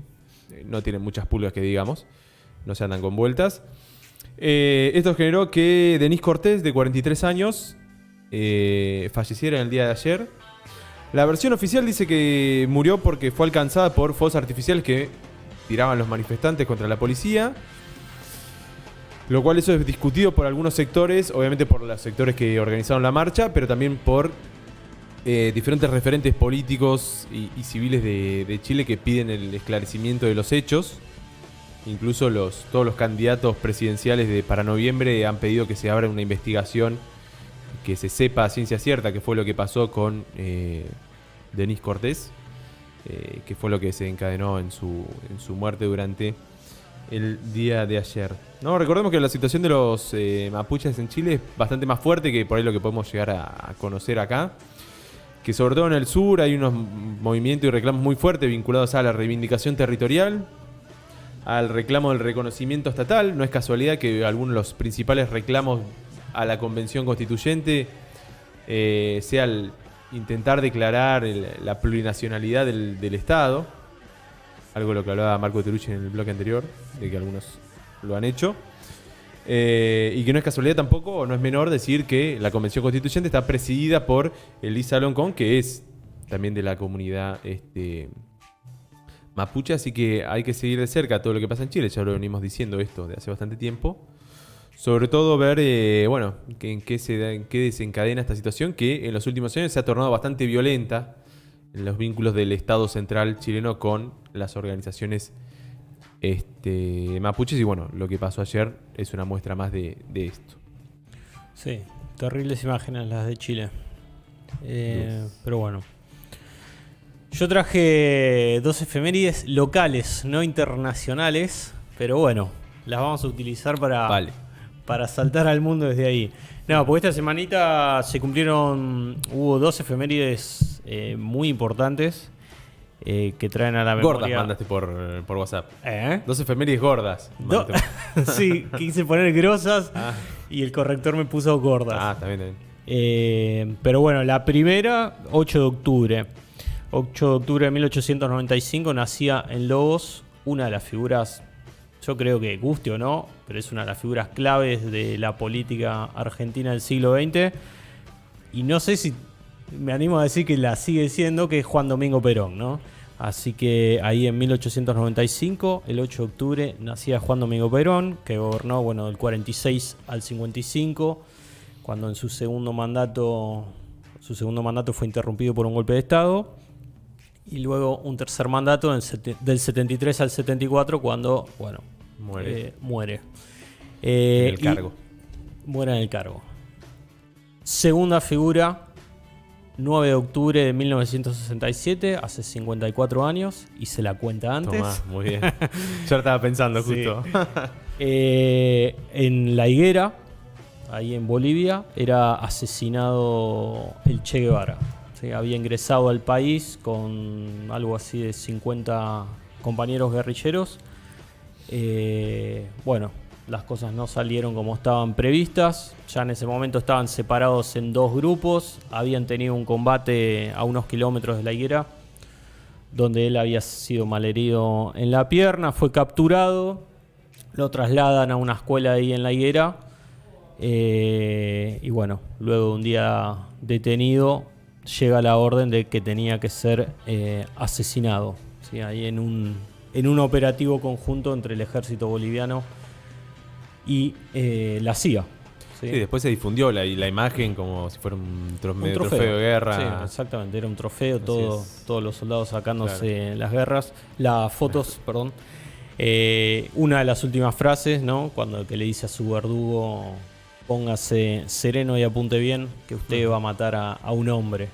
no tienen muchas pulgas que digamos, no se andan con vueltas. Esto generó que Denise Cortés, de 43 años, falleciera en el día de ayer. La versión oficial dice que murió porque fue alcanzada por fuegos artificiales que tiraban los manifestantes contra la policía. Lo cual eso es discutido por algunos sectores, obviamente por los sectores que organizaron la marcha, pero también por diferentes referentes políticos y civiles de Chile que piden el esclarecimiento de los hechos. Incluso todos los candidatos presidenciales para noviembre han pedido que se abra una investigación, que se sepa a ciencia cierta qué fue lo que pasó con Denise Cortés, que fue lo que se encadenó en su muerte durante el día de ayer. No, recordemos que la situación de los mapuches en Chile es bastante más fuerte que por ahí lo que podemos llegar a conocer acá. Que sobre todo en el sur hay unos movimientos y reclamos muy fuertes vinculados a la reivindicación territorial, al reclamo del reconocimiento estatal. No es casualidad que algunos de los principales reclamos a la Convención Constituyente sea el intentar declarar la plurinacionalidad del Estado. Algo de lo que hablaba Marco Terucci en el bloque anterior, de que algunos lo han hecho. Y que no es casualidad tampoco, o no es menor decir que la Convención Constituyente está presidida por Elisa Loncón, que es también de la comunidad mapuche, así que hay que seguir de cerca todo lo que pasa en Chile. Ya lo venimos diciendo esto de hace bastante tiempo. Sobre todo ver, en qué desencadena esta situación, que en los últimos años se ha tornado bastante violenta en los vínculos del Estado central chileno con las organizaciones mapuches. Y bueno, lo que pasó ayer es una muestra más de esto. Sí, terribles imágenes las de Chile. Pero bueno. Yo traje 2 efemérides locales, no internacionales, pero bueno, las vamos a utilizar para saltar al mundo desde ahí. No, porque esta semanita hubo 2 efemérides muy importantes que traen a la memoria. Gordas mandaste por WhatsApp. 2 efemérides gordas. Sí, quise poner grosas y el corrector me puso gordas. Está bien. Pero bueno, la primera, 8 de octubre. 8 de octubre de 1895 nacía en Lobos una de las figuras, yo creo que guste o no, pero es una de las figuras claves de la política argentina del siglo XX. Y no sé si me animo a decir que la sigue siendo, que es Juan Domingo Perón, ¿no? Así que ahí en 1895, el 8 de octubre, nacía Juan Domingo Perón, que gobernó, del 46 al 55, cuando en su segundo mandato fue interrumpido por un golpe de Estado. Y luego un tercer mandato del 73 al 74, cuando, muere. En el cargo. Muere en el cargo. Segunda figura, 9 de octubre de 1967, hace 54 años, y se la cuenta antes. Tomá, muy bien. Yo estaba pensando justo. En La Higuera, ahí en Bolivia, era asesinado el Che Guevara. ¿Sí? Había ingresado al país con algo así de 50 compañeros guerrilleros. Las cosas no salieron como estaban previstas. Ya en ese momento estaban separados en 2 grupos. Habían tenido un combate a unos kilómetros de La Higuera, donde él había sido malherido en la pierna. Fue capturado. Lo trasladan a una escuela ahí en La Higuera. Luego de un día detenido, llega la orden de que tenía que ser asesinado. ¿Sí? Ahí en un operativo conjunto entre el ejército boliviano y la CIA. ¿Sí? Sí, después se difundió la imagen como si fuera un trofeo de guerra. Sí, exactamente, era un trofeo, todos los soldados sacándose las fotos. Una de las últimas frases, ¿no? Cuando que le dice a su verdugo: póngase sereno y apunte bien, que usted va a matar a un hombre.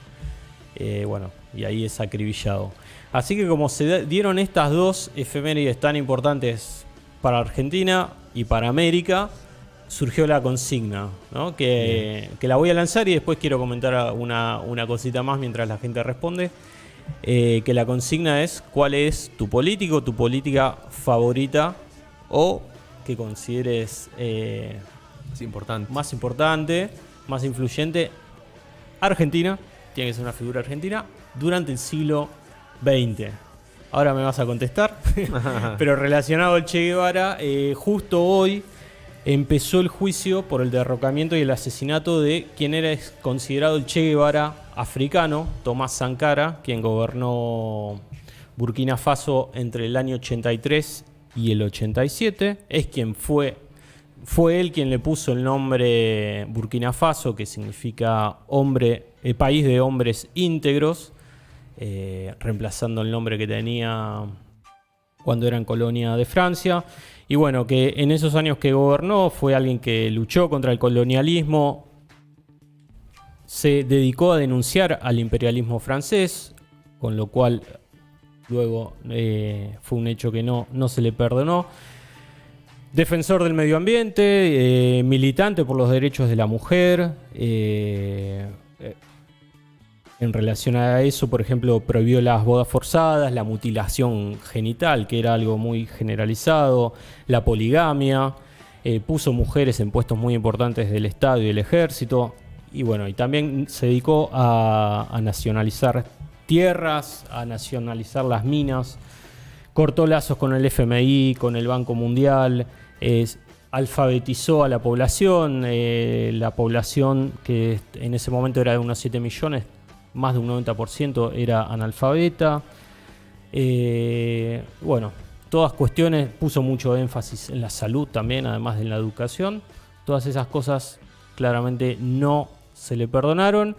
Y ahí es acribillado. Así que como se dieron estas 2 efemérides tan importantes para Argentina y para América, surgió la consigna, ¿no? Que la voy a lanzar y después quiero comentar una cosita más mientras la gente responde. Que la consigna es: ¿cuál es tu político, tu política favorita o que consideres más importante, más influyente? Argentina, tiene que ser una figura argentina durante el siglo XX. Ahora me vas a contestar, pero relacionado al Che Guevara, justo hoy empezó el juicio por el derrocamiento y el asesinato de quien era considerado el Che Guevara africano, Tomás Sankara, quien gobernó Burkina Faso entre el año 83 y el 87. Es quien fue él quien le puso el nombre Burkina Faso, que significa país de hombres íntegros, reemplazando el nombre que tenía cuando eran colonia de Francia. Y bueno, que en esos años que gobernó fue alguien que luchó contra el colonialismo, se dedicó a denunciar al imperialismo francés, con lo cual luego fue un hecho que no se le perdonó. Defensor del medio ambiente, militante por los derechos de la mujer. En relación a eso, por ejemplo, prohibió las bodas forzadas, la mutilación genital, que era algo muy generalizado, la poligamia, puso mujeres en puestos muy importantes del Estado y del Ejército, y bueno, y también se dedicó a nacionalizar tierras, a nacionalizar las minas, cortó lazos con el FMI, con el Banco Mundial, alfabetizó a la población que en ese momento era de unos 7 millones, más de un 90% era analfabeta. Bueno, todas cuestiones, puso mucho énfasis en la salud también, además de en la educación. Todas esas cosas claramente no se le perdonaron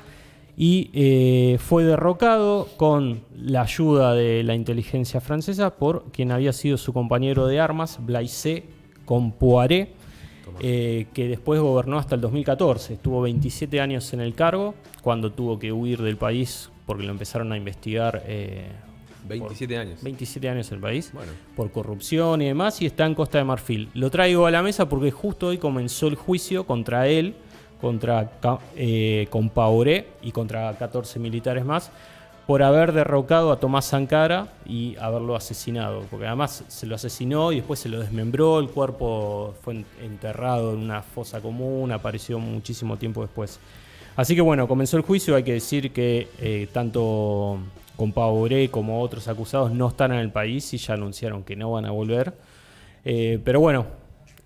y fue derrocado con la ayuda de la inteligencia francesa por quien había sido su compañero de armas, Blaise Compaoré, que después gobernó hasta el 2014. Estuvo 27 años en el cargo, cuando tuvo que huir del país porque lo empezaron a investigar. 27 años. 27 años en el país, Bueno. por corrupción y demás, y está en Costa de Marfil. Lo traigo a la mesa porque justo hoy comenzó el juicio contra él, contra Compaoré y contra 14 militares más, por haber derrocado a Tomás Sankara y haberlo asesinado. Porque además se lo asesinó y después se lo desmembró, el cuerpo fue enterrado en una fosa común, apareció muchísimo tiempo después. Así que bueno, comenzó el juicio. Hay que decir que tanto Compaoré como otros acusados no están en el país y ya anunciaron que no van a volver. Pero bueno,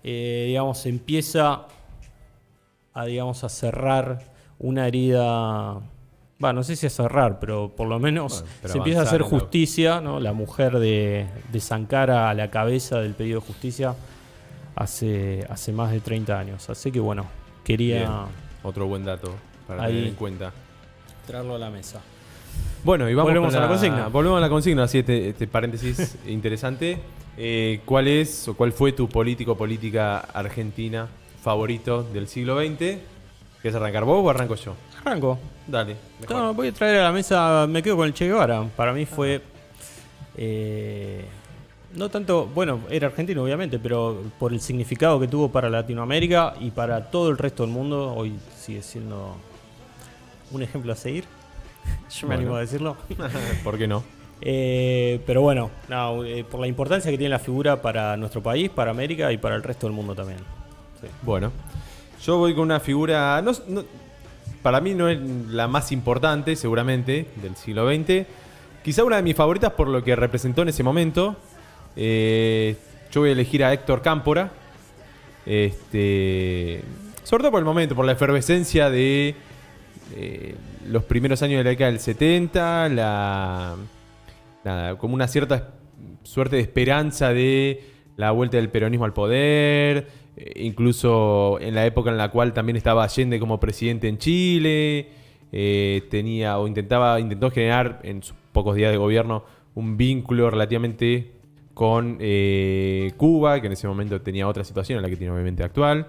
digamos, empieza a cerrar una herida. No sé si a cerrar, pero por lo menos bueno, pero se empieza a hacer avanzar, ¿no? justicia, ¿no? La mujer de Sankara a la cabeza del pedido de justicia hace más de 30 años. Así que bueno, quería Bien. Otro buen dato para Ahí. tener en cuenta. traerlo a la mesa. Bueno, y Volvemos a la consigna. Volvemos a la consigna, así este paréntesis interesante. ¿Cuál fue tu política argentina favorito del siglo XX? ¿Quieres arrancar vos o arranco yo? Arranco. Dale. Mejor. No, voy a traer a la mesa, me quedo con el Che Guevara. Para mí fue... no tanto, bueno, era argentino obviamente, pero por el significado que tuvo para Latinoamérica y para todo el resto del mundo, hoy sigue siendo un ejemplo a seguir. Yo me Bueno. animo a decirlo. ¿Por qué no? Pero bueno, por la importancia que tiene la figura para nuestro país, para América y para el resto del mundo también. Sí. Bueno, yo voy con una figura, para mí no es la más importante seguramente del siglo XX, quizá una de mis favoritas por lo que representó en ese momento. Yo voy a elegir a Héctor Cámpora, sobre todo por el momento, por la efervescencia de los primeros años de la década del 70, como una cierta suerte de esperanza de la vuelta del peronismo al poder. Incluso en la época en la cual también estaba Allende como presidente en Chile, intentó generar en sus pocos días de gobierno un vínculo relativamente con Cuba, que en ese momento tenía otra situación a la que tiene obviamente actual.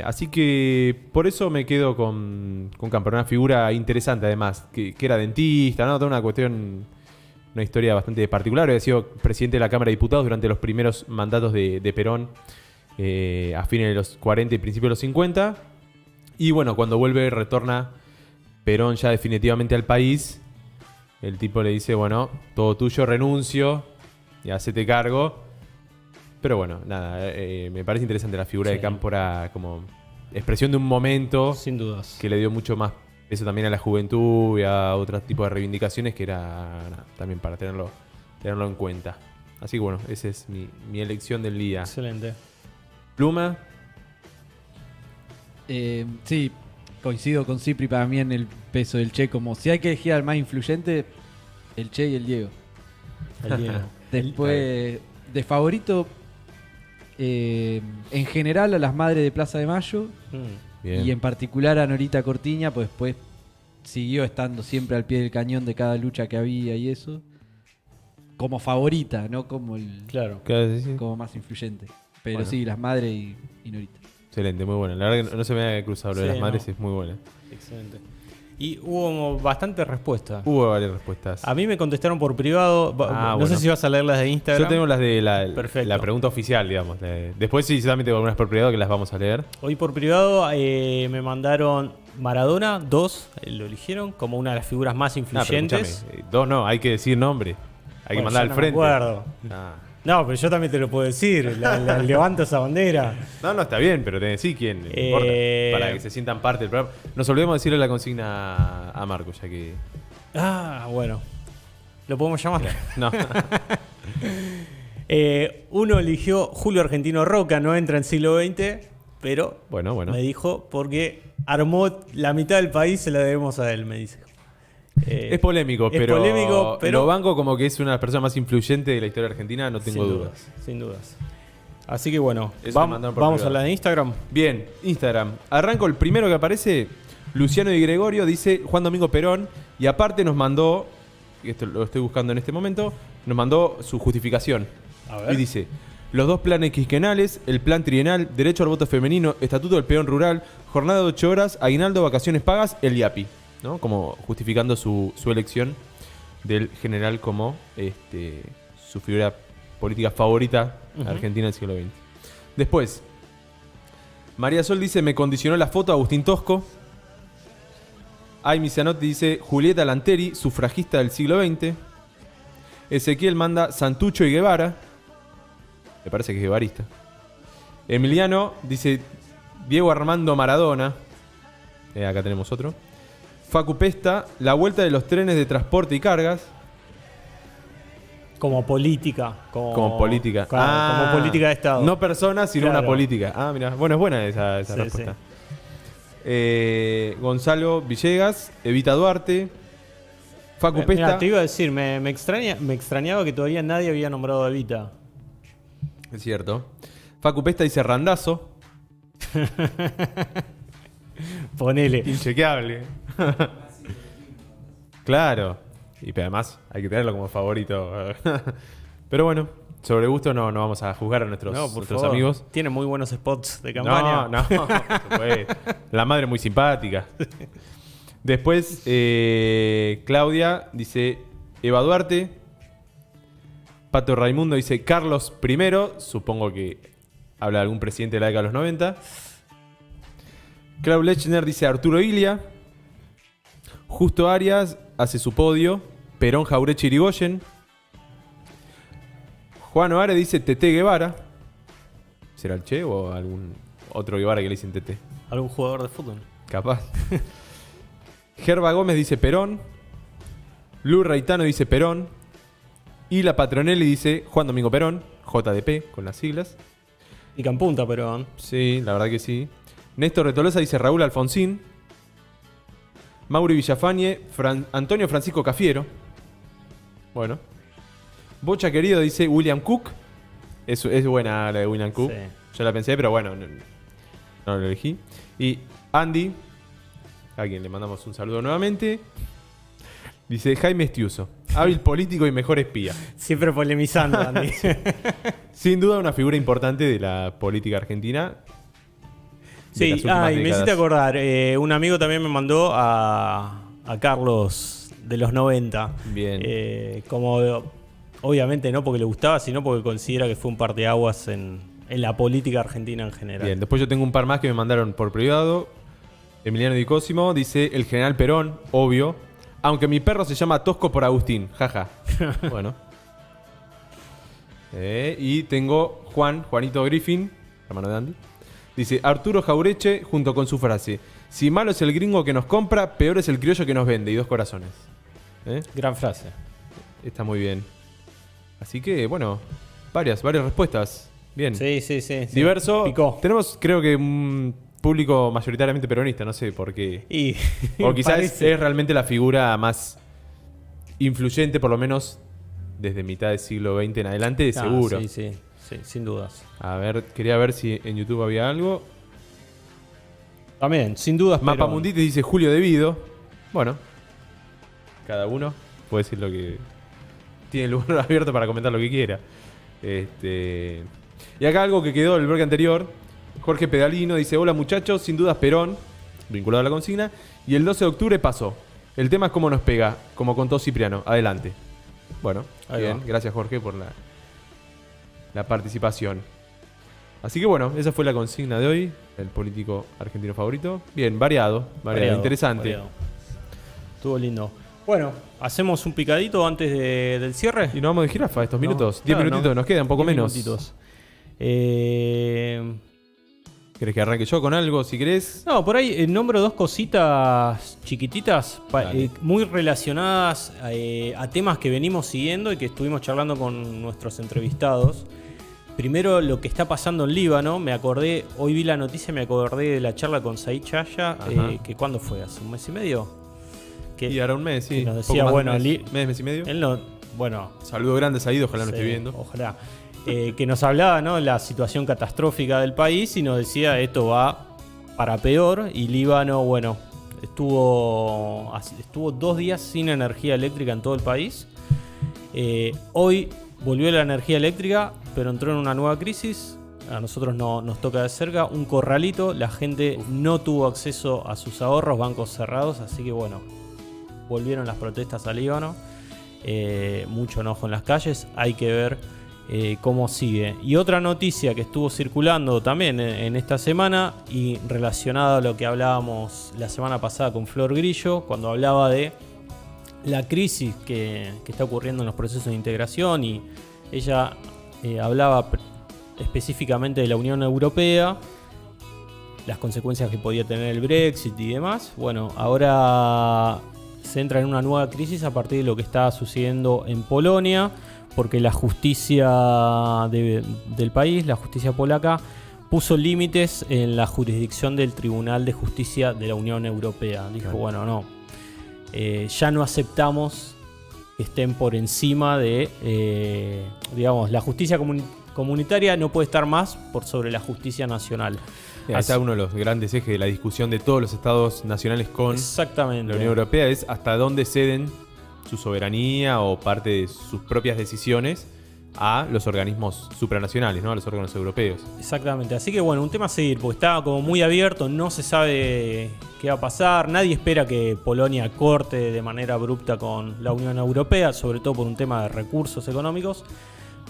Así que por eso me quedo con Cámpora, una figura interesante además, que era dentista, ¿no? Toda una cuestión, una historia bastante particular. Había sido presidente de la Cámara de Diputados durante los primeros mandatos de Perón, a fines de los 40 y principios de los 50. Y bueno, cuando retorna Perón ya definitivamente al país, el tipo le dice, bueno, todo tuyo, renuncio y hacete cargo. Pero bueno, me parece interesante la figura Sí. de Cámpora como expresión de un momento Sin dudas. que le dio mucho más peso también a la juventud y a otros tipos de reivindicaciones, que era también para tenerlo en cuenta. Así que bueno, esa es mi elección del día. Excelente. Pluma. Sí, coincido con Cipri para mí en el peso del Che. Como si hay que elegir al más influyente, el Che y el Diego. El Diego. Después, de favorito, en general a las madres de Plaza de Mayo. Bien. Y en particular a Norita Cortiña, pues después siguió estando siempre al pie del cañón de cada lucha que había y eso. Como favorita, no como el Claro. Claro, sí, sí. como más influyente. Pero Bueno. sí, las madres y Norita. Excelente, muy buena. La verdad que no se me había cruzado lo de Sí, las madres, no. es muy buena. Excelente. Y hubo bastantes respuestas. Hubo varias respuestas. A mí me contestaron por privado. No bueno. sé si vas a leer las de Instagram. Yo tengo las de Perfecto. la pregunta oficial, digamos. Después sí, solamente tengo algunas por privado que las vamos a leer. Hoy por privado me mandaron Maradona, 2, lo eligieron como una de las figuras más Pero influyentes. escúchame, dos no, hay que decir nombre. Hay que Bueno, mandar yo al no me frente. acuerdo. Ah. No, pero yo también te lo puedo decir. Levanto esa bandera. No, está bien, pero te decís quién. No importa, para que se sientan parte del programa. Nos olvidemos de decirle la consigna a Marco, ya que. Ah, bueno. ¿Lo podemos llamar? No. Uno eligió Julio Argentino Roca, no entra en siglo XX, pero Bueno. me dijo porque armó la mitad del país, se la debemos a él, me dice. Es polémico, es pero, polémico, pero- lo banco como que es una de las personas más influyentes de la historia argentina, no tengo Sin dudas. Sin dudas. Así que bueno, Eso me mandaron por vamos a privado. la de Instagram. Bien, Instagram. Arranco el primero que aparece, Luciano y Gregorio, dice Juan Domingo Perón, y aparte nos mandó, y esto lo estoy buscando en este momento, nos mandó su justificación. A ver. Y dice, los dos planes quinquenales, el plan trienal, derecho al voto femenino, estatuto del peón rural, jornada de 8 horas, aguinaldo, vacaciones pagas, el IAPI, ¿no? Como justificando su elección del general como su figura política favorita argentina del siglo XX. Después, María Sol dice, me condicionó la foto Agustín Tosco. Aimi Zanotti dice, Julieta Lanteri, sufragista del siglo XX. Ezequiel manda Santucho y Guevara. Me parece que es guevarista. Emiliano dice, Diego Armando Maradona. Acá tenemos otro. Facu Pesta, la vuelta de los trenes de transporte y cargas. Como política. Como política. Claro, como política de Estado. No persona, sino Claro. una política. Ah, mira. Bueno, es buena esa Sí, respuesta. Gonzalo Villegas, Evita Duarte, Facu Pesta. Mira, te iba a decir, me extrañaba que todavía nadie había nombrado a Evita. Es cierto. Facu Pesta dice Randazo. Ponele. Inchequeable. Claro. Y además hay que tenerlo como favorito. Pero bueno, sobre gusto no vamos a juzgar a nuestros favor. amigos. Tiene muy buenos spots de campaña. No, por supuesto. La madre muy simpática. Después, Claudia dice Eva Duarte. Pato Raimundo dice Carlos I. Supongo que habla de algún presidente de la década de los 90. Clau Lechner dice Arturo Ilia. Justo Arias hace su podio. Perón, Jaureche, Irigoyen. Juan Oare dice Tete Guevara. ¿Será el Che o algún otro Guevara que le dicen Tete? Algún jugador de fútbol. Capaz. Gerba Gómez dice Perón. Lu Reitano dice Perón. Y la Patronelli dice Juan Domingo Perón. JDP con las siglas. Y Campunta, Perón. Sí, la verdad que sí. Néstor Retolosa dice Raúl Alfonsín. Mauri Villafañe, Antonio Francisco Cafiero. Bueno. Bocha Querido dice William Cook. Es buena la de William Cook. Sí. Yo la pensé, pero bueno, no lo elegí. Y Andy, a quien le mandamos un saludo nuevamente, dice Jaime Estiuso, hábil político y mejor espía. Siempre polemizando, Andy. Sin duda una figura importante de la política argentina. de las Sí, últimas y me décadas. hiciste acordar. Un amigo también me mandó a Carlos de los 90. Bien. Como obviamente no porque le gustaba, sino porque considera que fue un parteaguas en la política argentina en general. Bien, después yo tengo un par más que me mandaron por privado. Emiliano Di Cosimo dice el general Perón, obvio. Aunque mi perro se llama Tosco por Agustín, jaja. Bueno. Y tengo Juanito Griffin, hermano de Andy. Dice Arturo Jaureche junto con su frase: si malo es el gringo que nos compra, peor es el criollo que nos vende. Y 2 corazones. Gran frase. Está muy bien. Así que, bueno, varias respuestas. Bien. Sí. Diverso. Picó. Tenemos, creo que, un público mayoritariamente peronista, no sé por qué. Y O quizás parece. es realmente la figura más influyente, por lo menos desde mitad del siglo XX en adelante, seguro. Sí, sin dudas. A ver, quería ver si en YouTube había algo. También, sin dudas. Mapa Perón. Mundi te dice Julio Devido. Bueno, cada uno puede decir lo que. Tiene el lugar abierto para comentar lo que quiera. Y acá algo que quedó del bloque anterior. Jorge Pedalino dice: hola muchachos, sin dudas Perón, vinculado a la consigna. Y el 12 de octubre pasó. El tema es cómo nos pega, como contó Cipriano. Adelante. Bueno, Ahí bien. va. Gracias Jorge por la participación. Así que bueno, esa fue la consigna de hoy. El político argentino favorito. Bien, variado, interesante. Variado. Estuvo lindo. Bueno, hacemos un picadito antes del cierre. Y nos vamos de jirafa estos No, minutos. 10 claro, minutitos, no. nos quedan, un poco 10 menos. minutitos. ¿Querés que arranque yo con algo, si querés? No, por ahí nombro dos cositas chiquititas, Dale. muy relacionadas a temas que venimos siguiendo y que estuvimos charlando con nuestros entrevistados. Primero, lo que está pasando en Líbano. Me acordé, hoy vi la noticia, me acordé de la charla con Said Chaya, Ajá. que ¿cuándo fue? ¿Hace un mes y medio? Que Y ahora un mes, sí. que nos Poco decía, más de bueno, un mes y medio. él no, bueno, Saludo grande, Said, ojalá no sí, esté viendo. Ojalá. Que nos hablaba, ¿no?, de la situación catastrófica del país y nos decía esto va para peor. Y Líbano, bueno, estuvo 2 días sin energía eléctrica en todo el país. Hoy volvió la energía eléctrica, pero entró en una nueva crisis. A nosotros nos toca de cerca un corralito. La gente no tuvo acceso a sus ahorros, bancos cerrados. Así que bueno, volvieron las protestas a Líbano. Mucho enojo en las calles. Hay que ver cómo sigue. Y otra noticia que estuvo circulando también en esta semana y relacionada a lo que hablábamos la semana pasada con Flor Grillo, cuando hablaba de la crisis que está ocurriendo en los procesos de integración, y ella hablaba específicamente de la Unión Europea, las consecuencias que podía tener el Brexit y demás. Bueno, ahora se entra en una nueva crisis a partir de lo que está sucediendo en Polonia, porque la justicia del país, la justicia polaca, puso límites en la jurisdicción del Tribunal de Justicia de la Unión Europea. Dijo, Claro. bueno, no, ya no aceptamos que estén por encima de, digamos, la justicia comunitaria no puede estar más por sobre la justicia nacional. Ahí está uno de los grandes ejes de la discusión de todos los estados nacionales con Exactamente. la Unión Europea, es hasta dónde ceden su soberanía o parte de sus propias decisiones a los organismos supranacionales, ¿no? A los órganos europeos. Exactamente, así que bueno, un tema a seguir, porque está como muy abierto, no se sabe qué va a pasar, nadie espera que Polonia corte de manera abrupta con la Unión Europea, sobre todo por un tema de recursos económicos,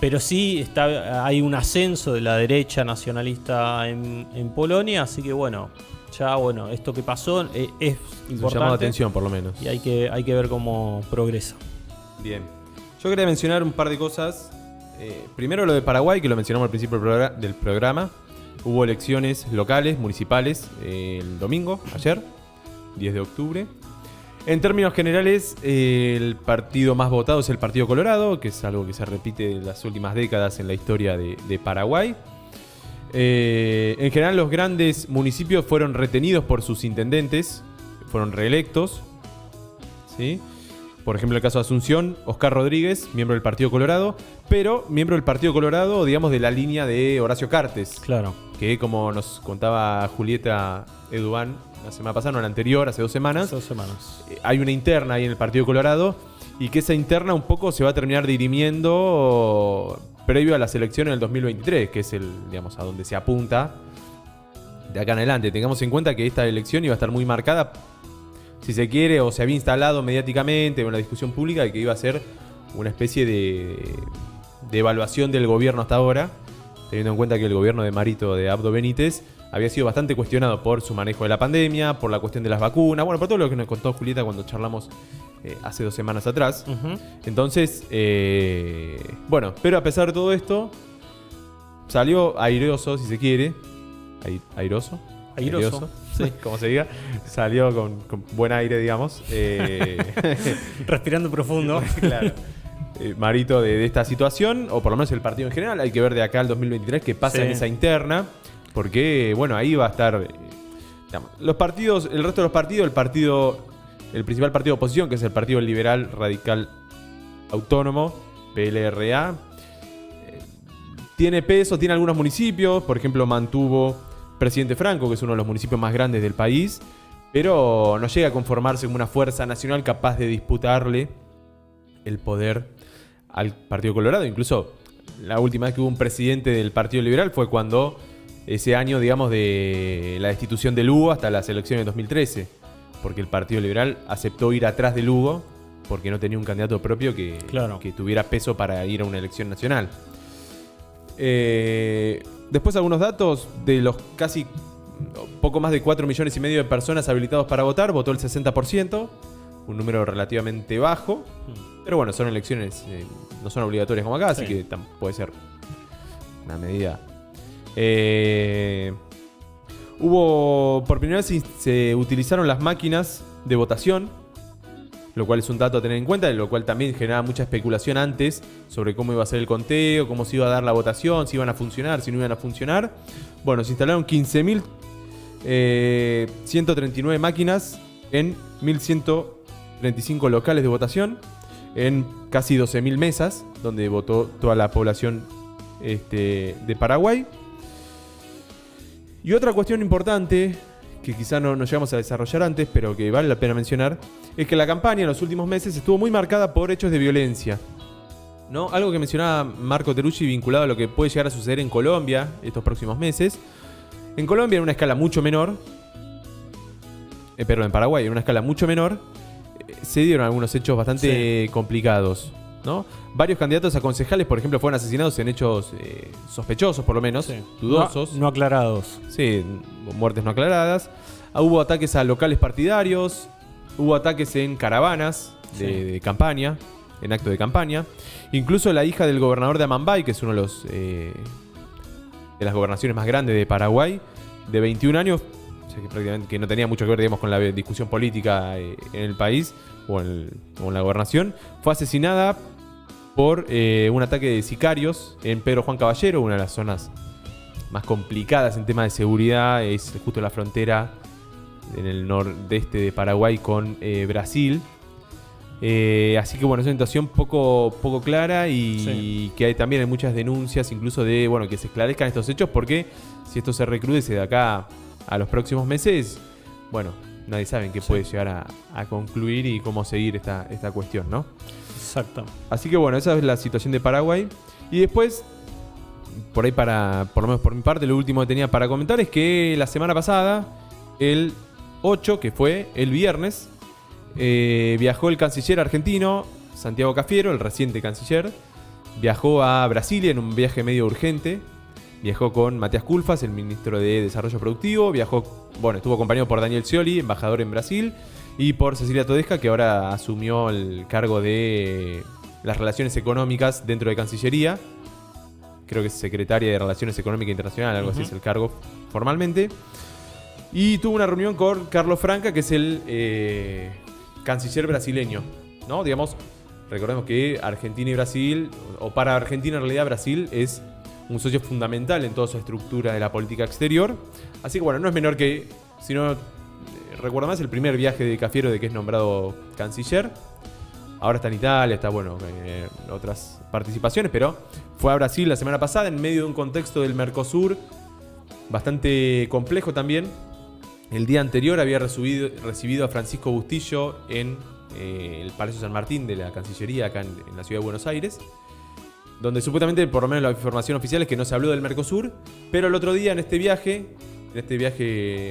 pero sí hay un ascenso de la derecha nacionalista en Polonia, así que bueno, esto que pasó es Es un importante llamado de atención, por lo menos. y hay que ver cómo progresa. Bien. Yo quería mencionar un par de cosas. Primero lo de Paraguay, que lo mencionamos al principio del programa. Hubo elecciones locales, municipales, el domingo, ayer, 10 de octubre. En términos generales, el partido más votado es el Partido Colorado, que es algo que se repite en las últimas décadas en la historia de Paraguay. En general, los grandes municipios fueron retenidos por sus intendentes, fueron reelectos, ¿sí? Por ejemplo, en el caso de Asunción, Oscar Rodríguez, miembro del Partido Colorado, pero miembro del Partido Colorado, digamos, de la línea de Horacio Cartes, Claro. que como nos contaba Julieta Edubán la semana pasada, no la anterior, hace 2 semanas, Hace 2 semanas. hay una interna ahí en el Partido Colorado y que esa interna un poco se va a terminar dirimiendo previo a las elecciones del 2023, que es digamos, a donde se apunta de acá en adelante. Tengamos en cuenta que esta elección iba a estar muy marcada, si se quiere, o se había instalado mediáticamente en la discusión pública de que iba a ser una especie de evaluación del gobierno hasta ahora, teniendo en cuenta que el gobierno de Marito de Abdo Benítez había sido bastante cuestionado por su manejo de la pandemia, por la cuestión de las vacunas, bueno, por todo lo que nos contó Julieta cuando charlamos hace 2 semanas atrás. Ujú. Entonces, bueno, pero a pesar de todo esto, salió airoso, si se quiere. Airoso. Airoso. Sí, como se diga. Salió con buen aire, digamos. Respirando profundo. Claro. Marito, de esta situación, o por lo menos el partido en general. Hay que ver de acá al 2023 qué pasa Sí. en esa interna, porque, bueno, ahí va a estar... digamos, los partidos, el resto de los partidos, el principal partido de oposición, que es el Partido Liberal Radical Autónomo, PLRA, tiene peso, tiene algunos municipios, por ejemplo, mantuvo Presidente Franco, que es uno de los municipios más grandes del país, pero no llega a conformarse como una fuerza nacional capaz de disputarle el poder al Partido Colorado. Incluso la última vez que hubo un presidente del Partido Liberal fue cuando ese año, digamos, de la destitución de Lugo hasta las elecciones de 2013, porque el Partido Liberal aceptó ir atrás de Lugo porque no tenía un candidato propio que tuviera peso para ir a una elección nacional. Después algunos datos de los casi poco más de 4,5 millones de personas habilitados para votar, votó el 60%, un número relativamente bajo, pero bueno, son elecciones, no son obligatorias como acá, así que puede ser una medida. Hubo, por primera vez se utilizaron las máquinas de votación, lo cual es un dato a tener en cuenta, lo cual también generaba mucha especulación antes sobre cómo iba a ser el conteo, cómo se iba a dar la votación, si iban a funcionar, si no iban a funcionar. Bueno, se instalaron 15.139 máquinas en 1.135 locales de votación, en casi 12.000 mesas, donde votó toda la población de Paraguay. Y otra cuestión importante, que quizá no llegamos a desarrollar antes, pero que vale la pena mencionar, es que la campaña en los últimos meses estuvo muy marcada por hechos de violencia, ¿no? Algo que mencionaba Marco Teruggi vinculado a lo que puede llegar a suceder en Colombia estos próximos meses. En Colombia, en una escala mucho menor, en Paraguay, en una escala mucho menor, se dieron algunos hechos bastante complicados, ¿no? Varios candidatos a concejales, por ejemplo, fueron asesinados en hechos sospechosos, por lo menos, dudosos. No aclarados. Sí, muertes no aclaradas. Hubo ataques a locales partidarios, hubo ataques en caravanas de campaña, en acto de campaña. Incluso la hija del gobernador de Amambay, que es uno de los de las gobernaciones más grandes de Paraguay, de 21 años, o sea, que prácticamente no tenía mucho que ver, digamos, con la discusión política en el país o en la gobernación, fue asesinada por un ataque de sicarios en Pedro Juan Caballero, una de las zonas más complicadas en tema de seguridad, es justo la frontera en el nordeste de Paraguay con Brasil. Así que bueno, es una situación poco clara y que también hay muchas denuncias incluso de que se esclarezcan estos hechos, porque si esto se recrudece de acá a los próximos meses, nadie sabe en qué puede llegar a concluir y cómo seguir esta cuestión, ¿no? Exacto. Así que bueno, esa es la situación de Paraguay. Y después, por ahí por lo menos por mi parte, lo último que tenía para comentar es que la semana pasada, el 8, que fue el viernes, viajó el canciller argentino Santiago Cafiero, el reciente canciller. Viajó a Brasilia en un viaje medio urgente. Viajó con Matías Culfas, el ministro de Desarrollo Productivo. Estuvo acompañado por Daniel Scioli, embajador en Brasil, y por Cecilia Todesca, que ahora asumió el cargo de las relaciones económicas dentro de Cancillería. Creo que es secretaria de Relaciones Económicas Internacionales, algo así es el cargo formalmente. Y tuvo una reunión con Carlos Franca, que es el canciller brasileño, ¿no? Digamos, recordemos que Argentina y Brasil, o para Argentina en realidad Brasil es un socio fundamental en toda su estructura de la política exterior. Así que no es menor que, si no recuerdo más, el primer viaje de Cafiero de que es nombrado canciller. Ahora está en Italia, está otras participaciones, pero fue a Brasil la semana pasada en medio de un contexto del Mercosur bastante complejo también. El día anterior había recibido a Francisco Bustillo en el Palacio San Martín de la Cancillería acá en la ciudad de Buenos Aires, donde supuestamente, por lo menos la información oficial es que no se habló del Mercosur, pero el otro día en este viaje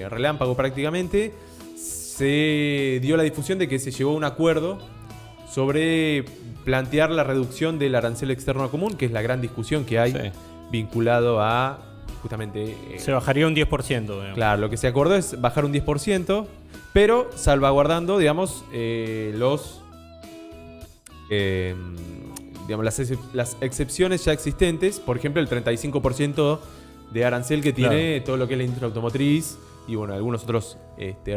relámpago prácticamente, se dio la difusión de que se llegó a un acuerdo sobre plantear la reducción del arancel externo común, que es la gran discusión que hay vinculado a justamente... se bajaría un 10%. Digamos. Claro, lo que se acordó es bajar un 10%, pero salvaguardando, digamos, las excepciones ya existentes. Por ejemplo, el 35% de arancel que tiene todo lo que es la industria automotriz y bueno, algunos otros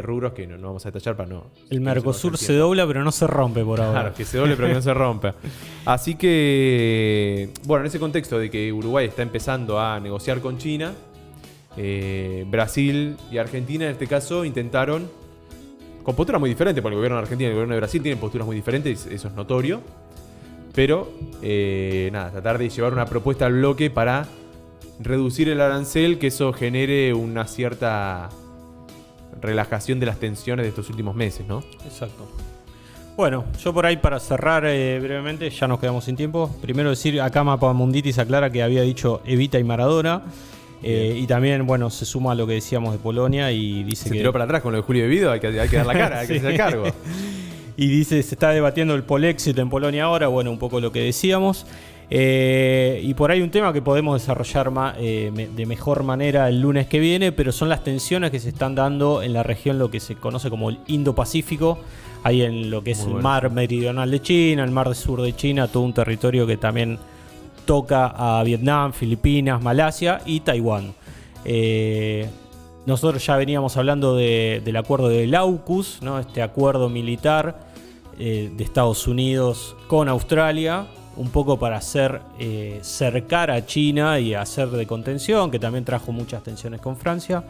rubros que no vamos a detallar para no... El Mercosur se dobla pero no se rompe por ahora. Claro, que se doble pero que no se rompa. Así que, bueno, en ese contexto de que Uruguay está empezando a negociar con China, Brasil y Argentina en este caso intentaron, con posturas muy diferentes, porque el gobierno de Argentina y el gobierno de Brasil tienen posturas muy diferentes, eso es notorio, pero tratar de llevar una propuesta al bloque para reducir el arancel, que eso genere una cierta relajación de las tensiones de estos últimos meses, ¿no? Exacto. Bueno, yo por ahí para cerrar brevemente, ya nos quedamos sin tiempo. Primero decir, acá Mapamunditis aclara que había dicho Evita y Maradona. Y también, bueno, se suma a lo que decíamos de Polonia y dice se que... tiró para atrás con lo de Julio Bebido, hay que dar la cara, hay que hacer cargo. Y dice, se está debatiendo el Polexit en Polonia ahora, bueno, un poco lo que decíamos. Y por ahí un tema que podemos desarrollar de mejor manera el lunes que viene, pero son las tensiones que se están dando en la región, lo que se conoce como el Indo-Pacífico, ahí en lo que es el mar meridional de China, el mar del sur de China, todo un territorio que también toca a Vietnam, Filipinas, Malasia y Taiwán. Nosotros ya veníamos hablando del acuerdo del AUKUS, ¿no? Este acuerdo militar de Estados Unidos con Australia, un poco para hacer cercar a China y hacer de contención, que también trajo muchas tensiones con Francia.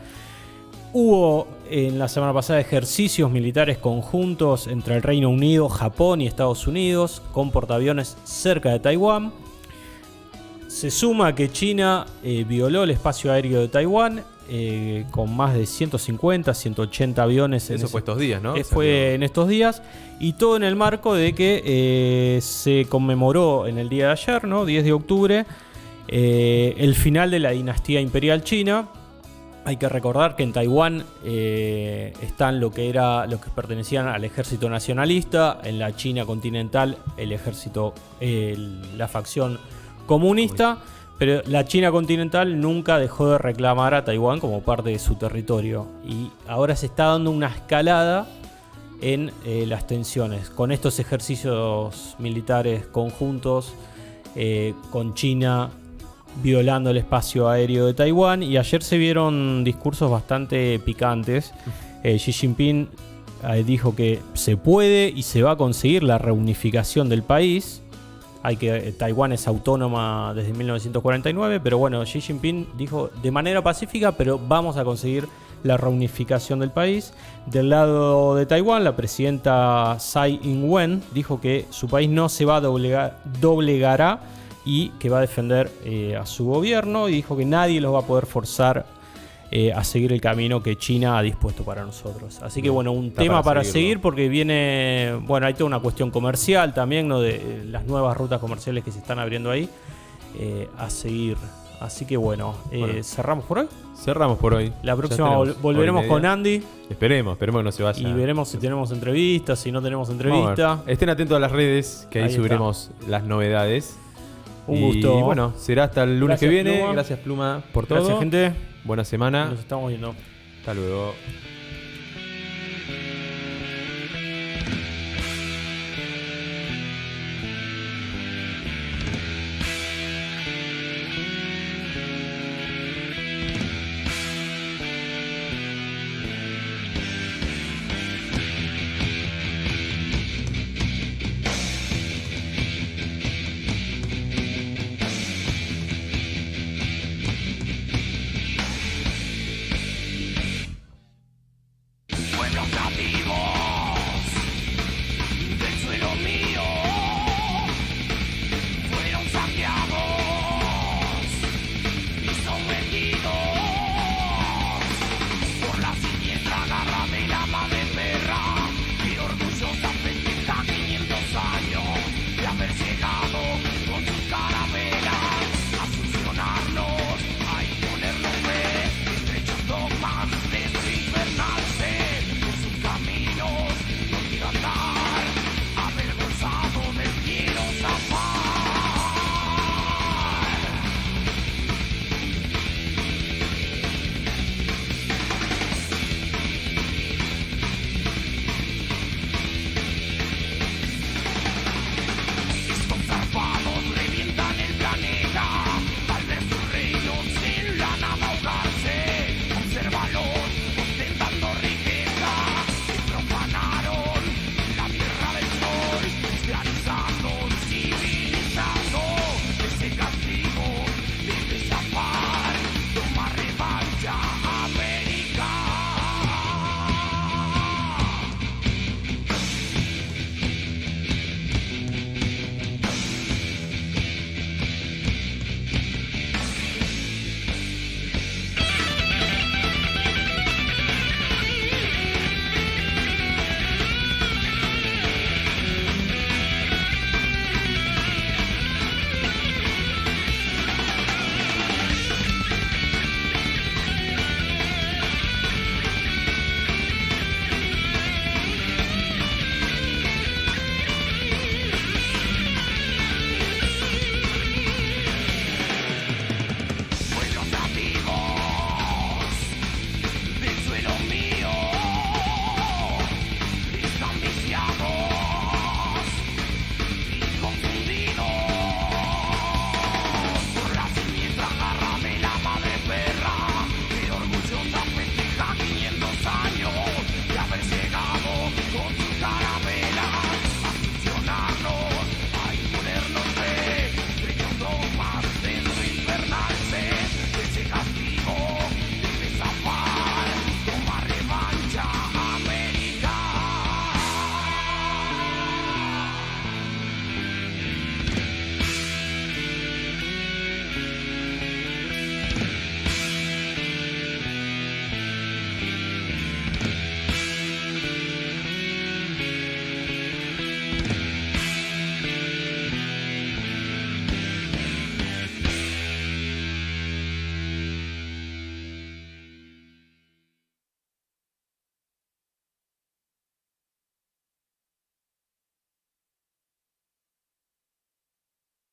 Hubo en la semana pasada ejercicios militares conjuntos entre el Reino Unido, Japón y Estados Unidos con portaaviones cerca de Taiwán. Se suma que China violó el espacio aéreo de Taiwán con más de 150, 180 aviones. Eso fue estos días, ¿no? Fue en estos días. Y todo en el marco de que se conmemoró en el día de ayer, ¿no? 10 de octubre, el final de la dinastía imperial china. Hay que recordar que en Taiwán están los que pertenecían al ejército nacionalista, en la China continental el ejército, la facción comunista, pero la China continental nunca dejó de reclamar a Taiwán como parte de su territorio. Y ahora se está dando una escalada en las tensiones con estos ejercicios militares conjuntos, con China violando el espacio aéreo de Taiwán. Y ayer se vieron discursos bastante picantes. Xi Jinping dijo que se puede y se va a conseguir la reunificación del país. Taiwán es autónoma desde 1949, pero bueno, Xi Jinping dijo de manera pacífica, pero vamos a conseguir la reunificación del país. Del lado de Taiwán, la presidenta Tsai Ing-wen dijo que su país no se va a doblegará y que va a defender a su gobierno, y dijo que nadie los va a poder forzar a seguir el camino que China ha dispuesto para nosotros. Así que bueno, un tema para seguir, porque viene, bueno, hay toda una cuestión comercial también, ¿no? De las nuevas rutas comerciales que se están abriendo ahí a seguir. Así que bueno, ¿cerramos por hoy? Cerramos por hoy. La próxima volveremos con Andy. Esperemos que no se vaya. Y veremos si tenemos entrevistas, si no tenemos entrevista. Estén atentos a las redes, que ahí subiremos las novedades. Un gusto. Y bueno, será hasta el lunes que viene. Pluma. Gracias, Pluma, por todo. Gracias, gente. Buena semana. Nos estamos viendo. Hasta luego. Buenos amigos.